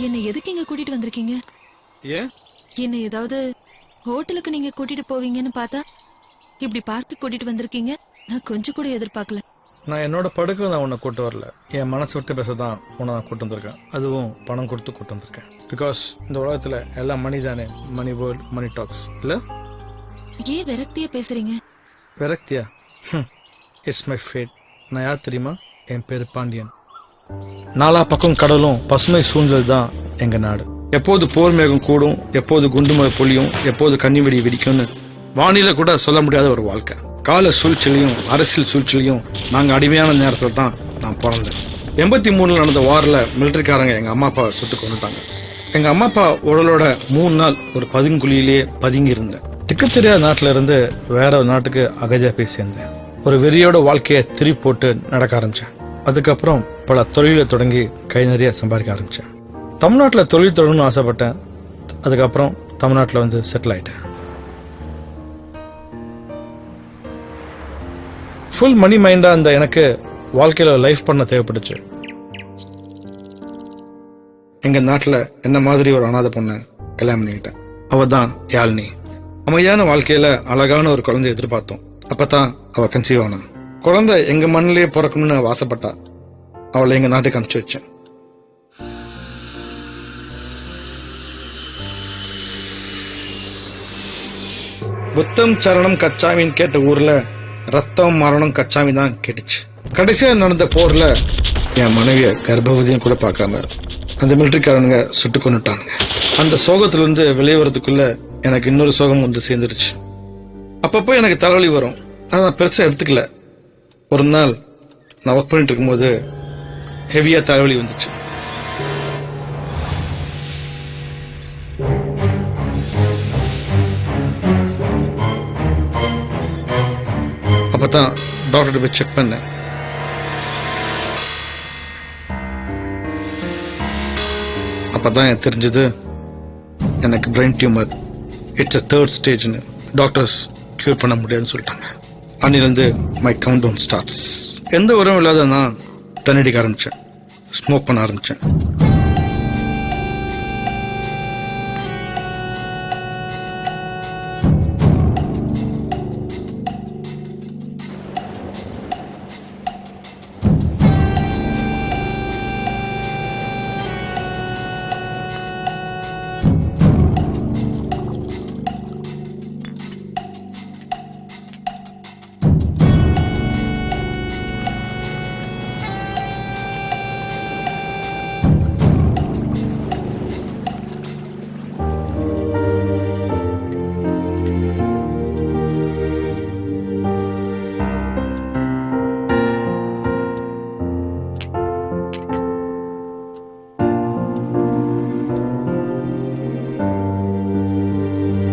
என்னை எதுக்கு இங்க கூட்டிட்டு வந்திருக்கீங்க? ஏன்? என்ன ஏதாவது ஹோட்டலுக்கு நீங்க கூட்டிட்டு போவீங்கன்னு பார்த்தா இப்படி பார்க்க கூட்டிட்டு வந்திருக்கீங்க. நான் கொஞ்சம் கூட எதிர்பார்க்கல. நான் என்னோட படுக்கை நான் உன்னை கூட்டு வரல. என் மனசு விட்டு பேச தான் உன்னை நான் கூட்டு வந்திருக்கேன். அதுவும் பணம் கொடுத்து கூட்டு வந்திருக்கேன். பிகாஸ் இந்த உலகத்தில் எல்லாம் மணி தானே. Money world, money talks. இல்லை ஏன் விரக்தியா பேசுறீங்க? விரக்தியா? It's my fate. நான் யார் தெரியுமா? என் பேர் பாண்டியன். நாலா பக்கம் கடலும் பசுமை சூழ்ந்தது தான் எங்க நாடு. எப்போது போர் மேகம் கூடும், எப்போது குண்டுமலை பொழியும், எப்போது கன்னி வெடி வெடிக்கும்னு வானிலை கூட சொல்ல முடியாத ஒரு வாழ்க்கை. கால சூழ்ச்சிலையும் அரசியல் சூழ்ச்சிலையும் நாங்கள் அடிமையான நேரத்தில் தான் நான் பிறந்தேன். 83 நடந்த வாரில் மிலிட்டரிக்காரங்க எங்கள் அம்மா அப்பா சுட்டு கொண்டுட்டாங்க. எங்கள் அம்மா அப்பா உடலோட 3 நாள் ஒரு பதுங்குழியிலேயே பதுங்கி இருந்தேன். திக்கு தெரியாத நாட்டில இருந்து வேற ஒரு நாட்டுக்கு அகதியாக போய் சேர்ந்தேன். ஒரு வெறியோட வாழ்க்கையை திருப்பி போட்டு நடக்க ஆரம்பிச்சேன். அதுக்கப்புறம் பல தொழிலை தொடங்கி கை நிறைய சம்பாதிக்க ஆரம்பிச்சேன். தமிழ்நாட்டில் தொழில் தொடங்கணும்னு ஆசைப்பட்டேன். அதுக்கப்புறம் தமிழ்நாட்டில் வந்து செட்டில் ஆயிட்டேன். ஃபுல் மணி மைண்டா இருந்த எனக்கு வாழ்க்கையில லைஃப் பண்ண தேவைப்பட்டுச்சு. எங்க நாட்டுல என்ன மாதிரி ஒரு அனாதை பொண்ணை கல்யாணம் பண்ணிக்கிட்டேன். அவ தான் யாழ்னி. அமைதியான வாழ்க்கையில அழகான ஒரு குழந்தைய எதிர்பார்த்தோம். அப்பதான் அவ கன்சீவ் ஆனா. குழந்தை எங்க மண்ணிலேயே பிறக்கணும்னு ஆசைப்பட்டா. அவளை எங்க நாட்டுக்கு அனுப்பிச்சு வச்சேன். புத்தம் சரணம் கச்சாமின்னு கேட்ட ஊர்ல ரத்தம் மரணம் கச்சாமி தான் கேட்டுச்சு. கடைசியா நடந்த போர்ல என் மனைவிய கர்ப்பவதியும் கூட பார்க்காம அந்த மிலிட்டரிக்காரனுங்க சுட்டு கொண்டுட்டானுங்க. அந்த சோகத்துல இருந்து வெளியே வரதுக்குள்ள எனக்கு இன்னொரு சோகம் வந்து சேர்ந்துருச்சு. அப்பப்போ எனக்கு தலைவலி வரும். ஆனா நான் பெருசா எடுத்துக்கல. ஒரு நாள் நான் ஒர்க் பண்ணிட்டு இருக்கும்போது ஹெவியா தலைவலி வந்துச்சு. அப்பதான் டாக்டர் போய் செக் பண்ணேன். அப்பதான் எனக்கு தெரிஞ்சது எனக்கு பிரெயின் டியூமர். இட்ஸ் 3rd ஸ்டேஜ்னு டாக்டர்ஸ் கியூர் பண்ண முடியாதுன்னு சொல்லிட்டாங்க. அன்னிலிருந்து மை கவுண்ட் டவுன் ஸ்டார்ட்ஸ். எந்த உறவும் இல்லாத நான் தண்ணடிக்க ஆரம்பிச்சேன். ஸ்மோக் பண்ண ஆரம்பிச்சேன்.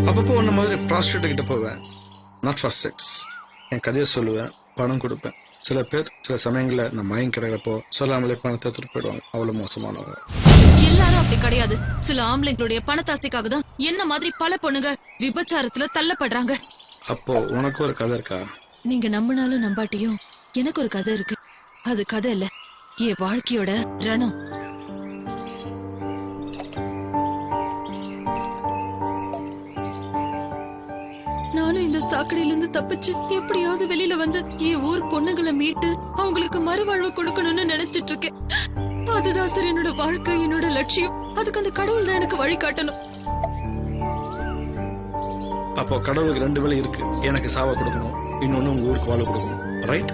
அப்பப்போ ஒன்ன மாதிரி ப்ராஸ்டியூட் கிட்ட போவேன். Not for sex. என் கதையை சொல்லுவேன், பணம் கொடுப்பேன். சில பேர் சில சமயங்களில் நான் மயம் கிடைக்கிறப்போ சொல்லாமலே பணத்தை எடுத்துட்டு போயிடுவாங்க. அவ்வளவு மோசமானவங்க. எல்லாரும் அப்படி கிடையாது. சில ஆம்பளைங்களுடைய பணத்தாசைக்காக தான் என்ன மாதிரி பல பொண்ணுங்க விபச்சாரத்துல தள்ளப்படுறாங்க. அப்போ உனக்கு ஒரு கதை இருக்கா? நீங்க நம்பினாலும் நம்பாட்டியும் எனக்கு ஒரு கதை இருக்கு. அது கதை இல்ல, என் வாழ்க்கையோட ரணம். நானும் இந்த சாக்கடையில இருந்து தப்பிச்சு எப்படியாவது வெளியில வந்து என் ஊர் பொண்ணுங்களை மீட்டு அவங்களுக்கு மறுவாழ்வு கொடுக்கணும்னு நினைச்சிட்டு இருக்கேன். அதுதான் சார் என்னோட வாழ்க்கை, என்னோட லட்சியம். அதுக்கு அந்த கடவுள் தான் எனக்கு வழி காட்டணும். அப்போ கடவுளுக்கு 2 வேலை இருக்கு. எனக்கு சாவ கொடுக்கணும், இன்னொன்னு உங்க ஊருக்கு வாழ கொடுக்கணும். ரைட்?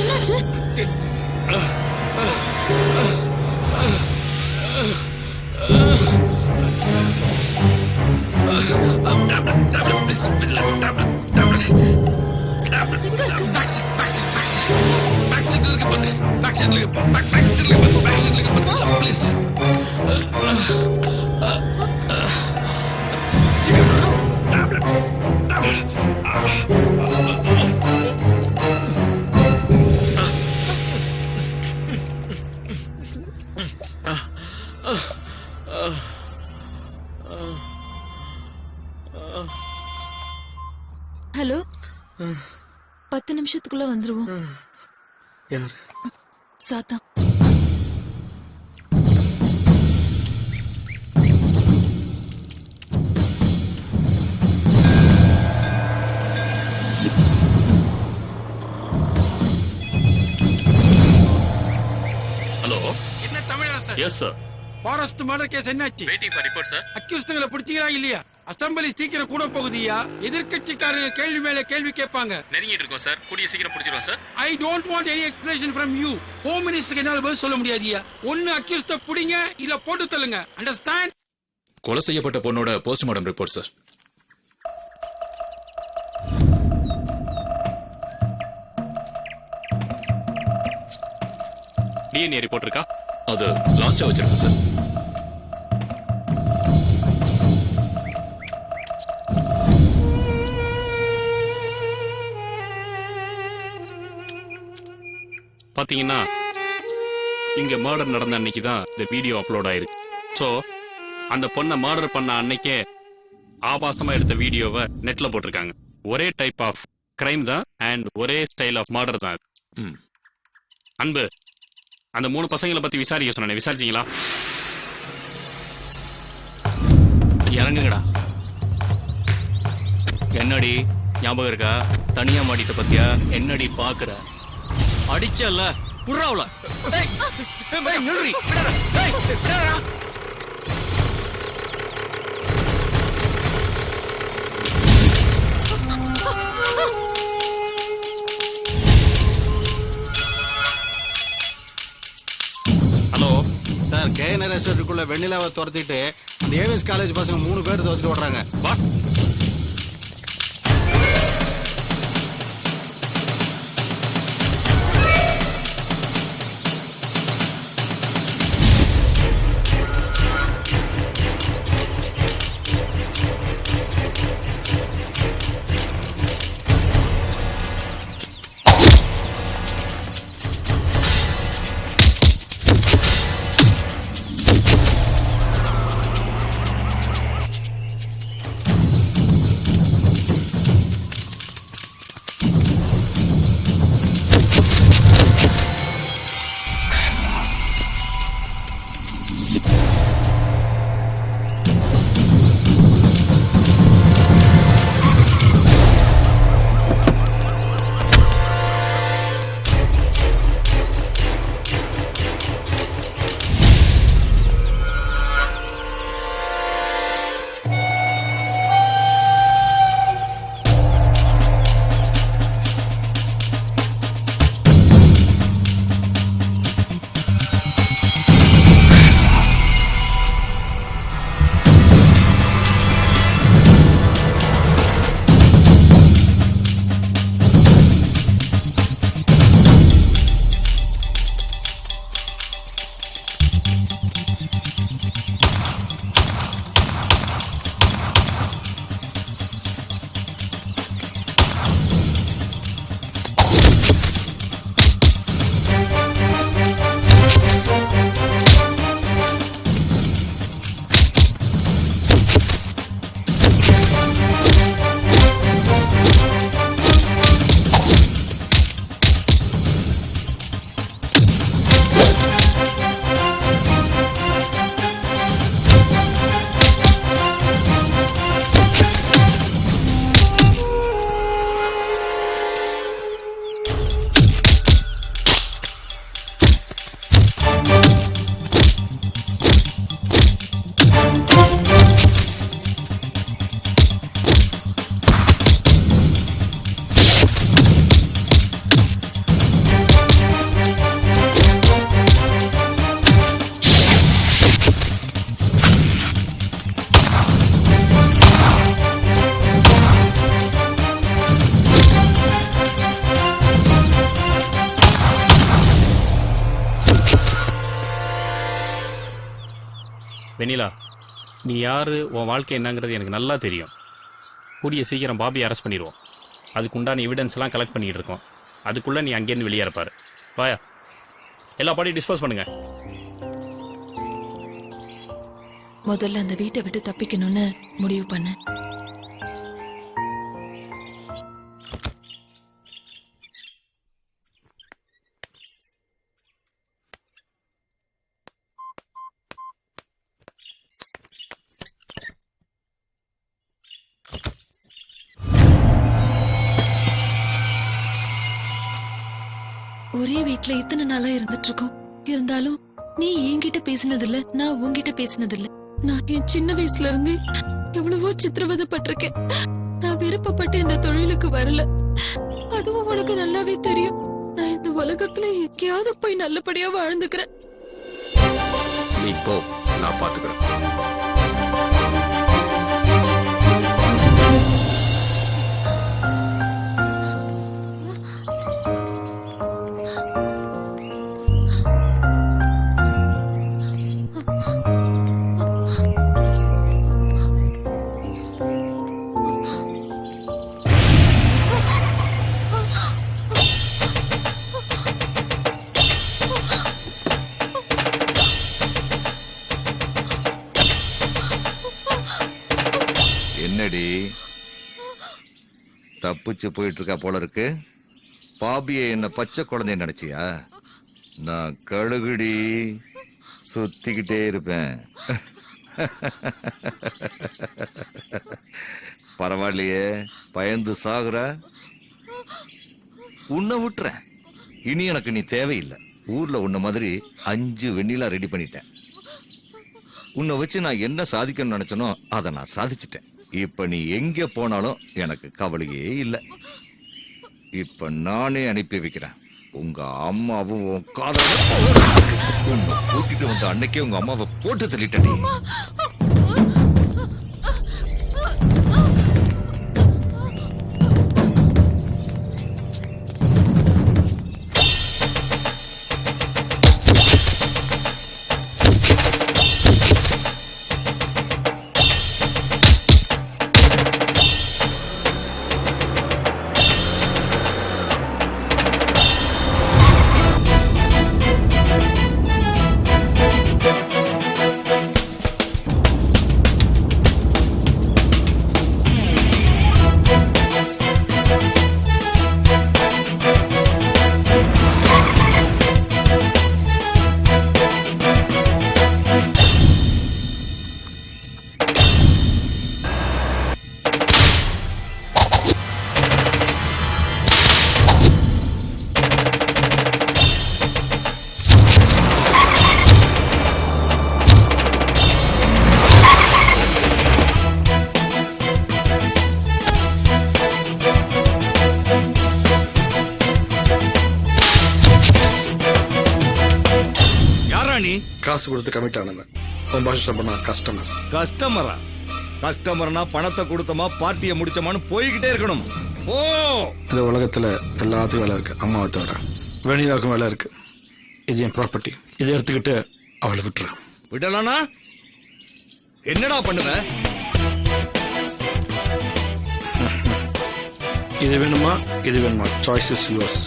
என்னாச்சு? ஹலோ 10 நிமிஷத்துக்குள்ள வந்துருவோம். யார்? சாத்தா. ஹலோ. என்ன Tamilarasan? Yes sir. Forest murder case என்னாச்சு? Waiting for report sir. அக்யூஸ்டுகளை பிடிச்சீங்களா இல்லையா? அசெம்பிளி சீக்கிரம் கூட போகுதியா? எதிர்க்கட்சிக்காரங்க கேள்வி மேல கேள்வி கேட்பாங்க. நெருங்கிட்டு இருக்கோம் சார். கூடிய சீக்கிரம் பிடிச்சிருவோம் sir. I don't want any explanation from you. Home மினிஸ்டருக்கு என்னால பதில் சொல்ல முடியாதியா? ஒன்னு அக்யூஸ்ட புடிங்க இல்ல போட்டு தள்ளுங்க. அண்டர்ஸ்டாண்ட்? கொலை செய்யப்பட்ட பொண்ணோட post-mortem report sir. DNA report இருக்கா? அது லாஸ்டா வச்சிருக்கேன் சார். பாத்தீங்கன்னா இங்க மர்டர் நடந்த அன்னைக்கு தான் இந்த வீடியோ அப்லோட் ஆயிருக்கு. சோ அந்த பொண்ணை மர்டர் பண்ண அன்னைக்கே ஆபாசமா எடுத்த வீடியோவை நெட்ல போட்டிருக்காங்க. ஒரே டைப் ஆஃப் கிரைம் தான் அண்ட் ஒரே ஸ்டைல் ஆஃப் மர்டர் தான். அன்பு, அந்த 3 பசங்களை பத்தி விசாரிக்க சொன்னேன், விசாரிச்சீங்களா? இறங்குங்கடா. என்னடி ஞாபகம் இருக்கா? தனியா மாட்டிட்ட பத்தியா? என்னடி பாக்குற? அடிச்சல புறாவுல. ஹலோ சார், கேஎன்ஆர் ரெஸ்டாரண்ட்டுக்குள்ள வெண்ணிலாவை துரத்திட்டு அந்த ஏவிஎஸ் காலேஜ் பசங்க 3 பேர் துரத்திட்டு ஓடுறாங்க. வெண்ணிலா, நீ யாரு, உன் வாழ்க்கை என்னங்கிறது எனக்கு நல்லா தெரியும். கூடிய சீக்கிரம் பாபியை அரெஸ்ட் பண்ணிடுவோம். அதுக்கு உண்டான எவிடன்ஸ்லாம் கலெக்ட் பண்ணிட்டு இருக்கோம். அதுக்குள்ள நீ அங்கேருந்து வெளியே இருப்பாரு. வாயா, எல்லா பாடியும் டிஸ்போஸ் பண்ணுங்க. முதல்ல அந்த வீட்டை விட்டு தப்பிக்கணும்னு முடிவு பண்ண. ஒரே வீட்ல இத்தனை நாளா இருந்துட்டு இருக்கோம். இருந்தாலும் நீ என்கிட்ட பேசினதில்ல, நான் உன்கிட்ட பேசினதில்ல. நான் என் சின்ன வயசுல இருந்து எவ்வளவோ சித்திரவதைப்பட்டிருக்கேன். நான் விருப்பப்பட்டு இந்த தொழிலுக்கு வரல. அதுவும் உனக்கு நல்லாவே தெரியும். நான் இந்த உலகத்துல எங்கேயாவது போய் நல்லபடியா வாழ்ந்துக்கிறேன். நீ போ, நான் பாத்துக்கிறேன். என்னடி தப்பிச்சு போயிட்டு இருக்கா போல இருக்கு. பாபியை என்ன பச்சை குழந்தை நினைச்சியா? நான் கழுகுடி, சுத்திக்கிட்டே இருப்பேன். பரவாயில்லையே, பயந்து சாகுற. உன்னை விட்டுறேன். இனி எனக்கு நீ தேவையில்லை. ஊர்ல உன்ன மாதிரி 5 வெண்ணிலா ரெடி பண்ணிட்டேன். உன்னை வச்சு நான் என்ன சாதிக்கணும்னு நினைச்சனோ அதை நான் சாதிச்சிட்டேன். இப்ப நீ எங்க போனாலும் எனக்கு கவலையே இல்லை. இப்ப நானே அனுப்பி வைக்கிறேன். உங்க அம்மாவும் உன் காதல உன்னை கூட்டிட்டு வந்த அன்னைக்கே உங்க அம்மாவை போட்டு தள்ளிட்டடி. காசு கொடுத்து கமிட் ஆனவன். உன் பாஷை பண்ண கஸ்டமர். கஸ்டமரா? கஸ்டமர்னா பணத்தை கொடுத்தமா பார்ட்டியை முடிச்சமான்னு போய்கிட்டே இருக்கணும். ஓ, இந்த உலகத்துல எல்லாத்துக்கும் வேலை இருக்கு, அம்மாவை தவிர. வெண்ணிலாவுக்கும் வேலை இருக்கு. இது என் ப்ராப்பர்ட்டி. இதை எடுத்துக்கிட்டு அவளை விட்டுரு. விடலானா என்னடா பண்ணுவ? இது வேணுமா இது வேணுமா? Choice is yours.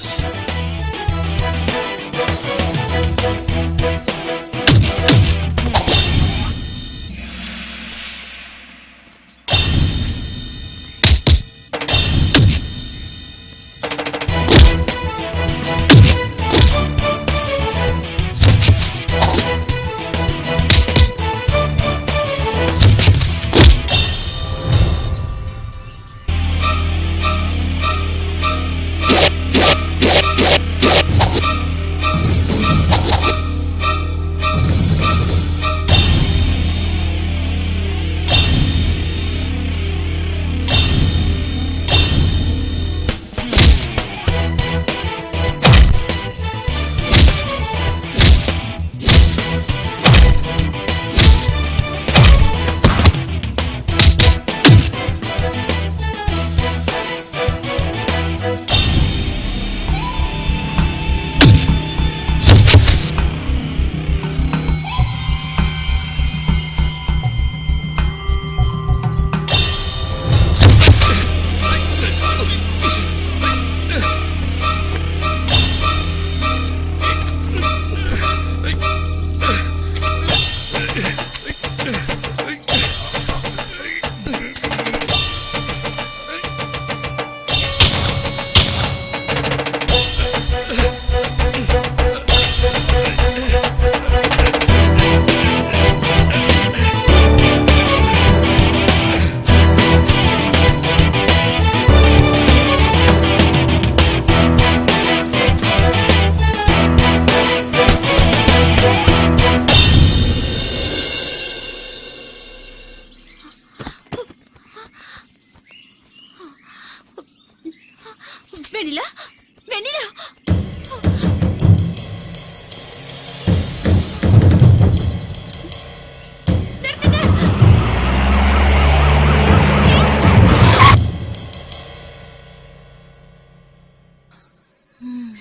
வெண்ணிலா வெண்ணிலா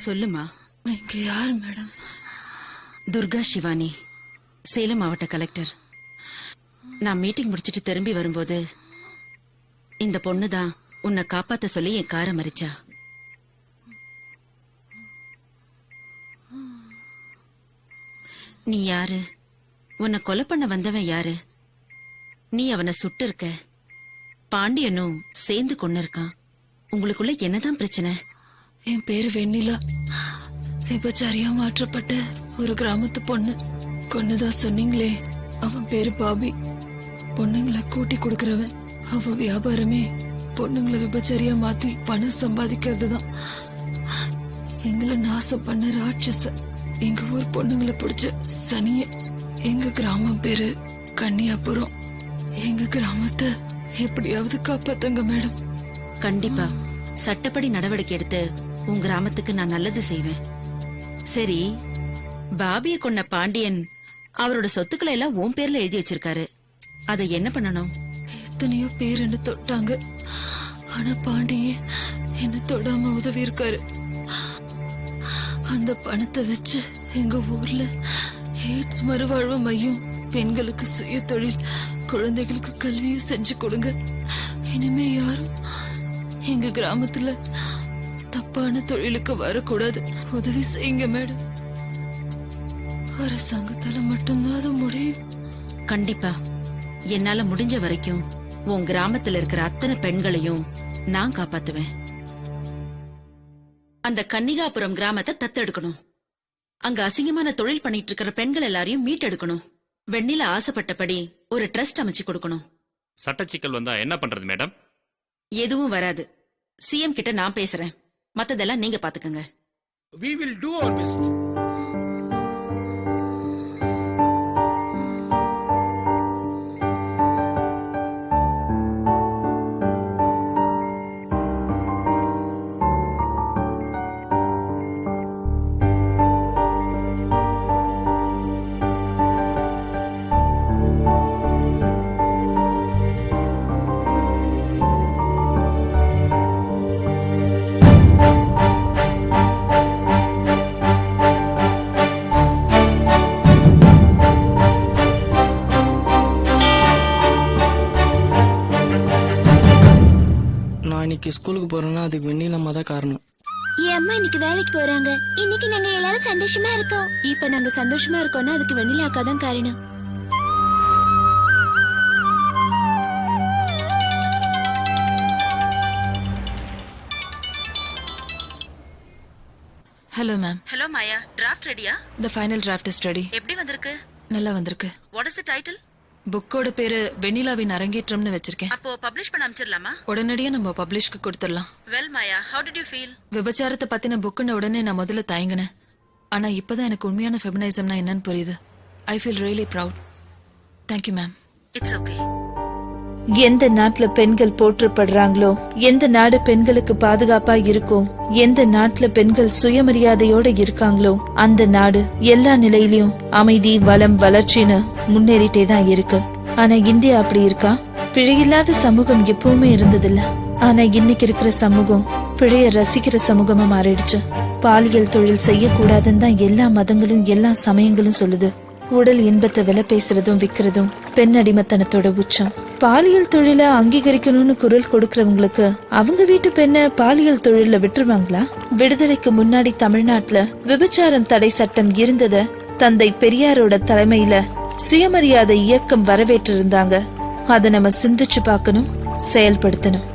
சொல்லுமா. நீங்க யாரு மேடம்? துர்கா சிவானி, சேலம் மாவட்ட கலெக்டர். நான் மீட்டிங் முடிச்சிட்டு திரும்பி வரும்போது இந்த பொண்ணுதான் உன்னை காப்பாத்த சொல்லி என் காரை மறிச்சா. நீ யாரு? உன்னை கொலை பண்ண வந்தவன் யாரு? நீ அவனை சுட்டு இருக்க, பாண்டியனும் சேர்ந்து கொண்டு இருக்கான். உங்களுக்குள்ள என்னதான் பிரச்சனை? என் பேரு வெண்ணிலா. விபச்சாரியா மாற்றப்பட்ட ஒரு கிராமத்து பொண்ணு. கொன்னுதா சொன்னீங்களே, அவன் பேரு பாபி. பொண்ணுங்களை கூட்டி கொடுக்கறவன். அவன் வியாபாரமே பொண்ணுங்களை விபச்சாரியா மாத்தி பணம் சம்பாதிக்கிறது தான். எங்களை நாசம் பண்ண ராட்சச. எங்க ஊர் பொண்ணுங்களை பிடிச்ச சனிய. எங்க கிராமம் பேரு கன்னியாபுரம். எங்க கிராமத்தை எப்படியாவது காப்பாத்துங்க மேடம். கண்டிப்பா சட்டப்படி நடவடிக்கை எடுத்து உன் கிராமத்துக்கு நான் நல்லது செய்வேன். சரி, பாபிய கொன்ன பாண்டியன் அவரோட சொத்துக்களை எல்லாம் உன் பேர்ல எழுதி வச்சிருக்காரு. அதை என்ன பண்ணணும்? எத்தனையோ பேர் என்ன தொட்டாங்க, ஆனா பாண்டியே என்ன தொடாம உதவி இருக்காரு. அந்த பணத்தை வச்சு எங்க ஊர்ல எய்ட்ஸ் மறுவாழ்வு மையம், பெண்களுக்கு சுய தொழில், குழந்தைகளுக்கு கல்வியும் செஞ்சு கொடுங்க. இனிமே யாரும் எங்க கிராமத்துல தப்பான தொழிலுக்கு வரக்கூடாது. உதவி செய்யுங்க மேடம். அரசாங்கத்தால மட்டும்தான் அது முடியும். கண்டிப்பா என்னால முடிஞ்ச வரைக்கும் உன் கிராமத்துல இருக்கிற அத்தனை பெண்களையும் நான் காப்பாத்துவேன். அந்த கன்னிகாபுரம் கிராமத்தை தத்தெடுக்கணும். அங்க அசிங்கமான தொழில் பண்ணிட்டு இருக்கிற பெண்கள் எல்லாரையும் மீட்டெடுக்கணும். வெண்ணில ஆசைப்பட்டபடி ஒரு ட்ரஸ்ட் அமைச்சு கொடுக்கணும். சட்ட சிக்கல் வந்தா என்ன பண்றது மேடம்? எதுவும் வராது. சிஎம் கிட்ட நான் பேசுறேன். மத்ததெல்லாம் நீங்க பாத்துக்கங்க. We will do our best. இன்னைக்கு ஸ்கூலுக்கு போறோம்னா அதுக்கு வெண்ணிலம்மா தான் காரணம். என் அம்மா இன்னைக்கு வேலைக்கு போறாங்க. இன்னைக்கு நாங்க எல்லாரும் சந்தோஷமா இருக்கோம். இப்ப நாங்க சந்தோஷமா இருக்கோம்னா அதுக்கு வெண்ணிலா அக்கா தான் காரணம். Hello ma'am. ஹலோ மாயா, டிராஃப்ட் ரெடியா? The final draft is ready. எப்படி வந்திருக்கு? நல்லா வந்திருக்கு. What is the title? புக்கோட பேரு வெண்ணிலாவின் அரங்கேற்றம்னு வச்சிருக்கேன். அப்போ பப்ளிஷ் பண்ண அனுப்பிச்சிடலாமா? உடனடியா நம்ம பப்ளிஷ்க்கு கொடுத்துடலாம். Well Maya, how did you feel? விபச்சாரத்தை பத்தின புக்குன்னு உடனே நான் முதல்ல தயங்கினேன். ஆனா இப்பதான் எனக்கு உண்மையான ஃபெமினிசம்னா என்னன்னு புரியுது. I feel really proud. Thank you ma'am. It's okay. எந்த நாட்டுல பெண்கள் போற்றப்படுறாங்களோ, எந்த நாடு பெண்களுக்கு பாதுகாப்பா இருக்கும், எந்த நாட்டுல பெண்கள் சுயமரியாதையோட இருக்காங்களோ அந்த நாடு எல்லா நிலையிலயும் அமைதி, வளம், வளர்ச்சின்னு முன்னேறிட்டே தான் இருக்கு. ஆனா இந்தியா அப்படி இருக்கா? பிழையில்லாத சமூகம் எப்பவுமே இருந்ததில்ல. ஆனா இன்னைக்கு இருக்கிற சமூகம் பிழைய ரசிக்கிற சமூகமா மாறிடுச்சு. பாலியல் தொழில் செய்யக்கூடாதுன்னு தான் எல்லா மதங்களும் எல்லா சமயங்களும் சொல்லுது. உடல் இன்பத்தை விலை பேசுறதும் விக்கிறதும் பெண் அடிமத்தனத்தோட உச்சம். பாலியல் தொழில அங்கீகரிக்கணும்னு குரல் கொடுக்கறவங்களுக்கு அவங்க வீட்டு பெண்ண பாலியல் தொழில விட்டுருவாங்களா? விடுதலைக்கு முன்னாடி தமிழ்நாட்டுல விபச்சாரம் தடை சட்டம் இருந்தத தந்தை பெரியாரோட தலைமையில சுயமரியாதை இயக்கம் வரவேற்று இருந்தாங்க. அதை நம்ம சிந்திச்சு பார்க்கணும், செயல்படுத்தணும்.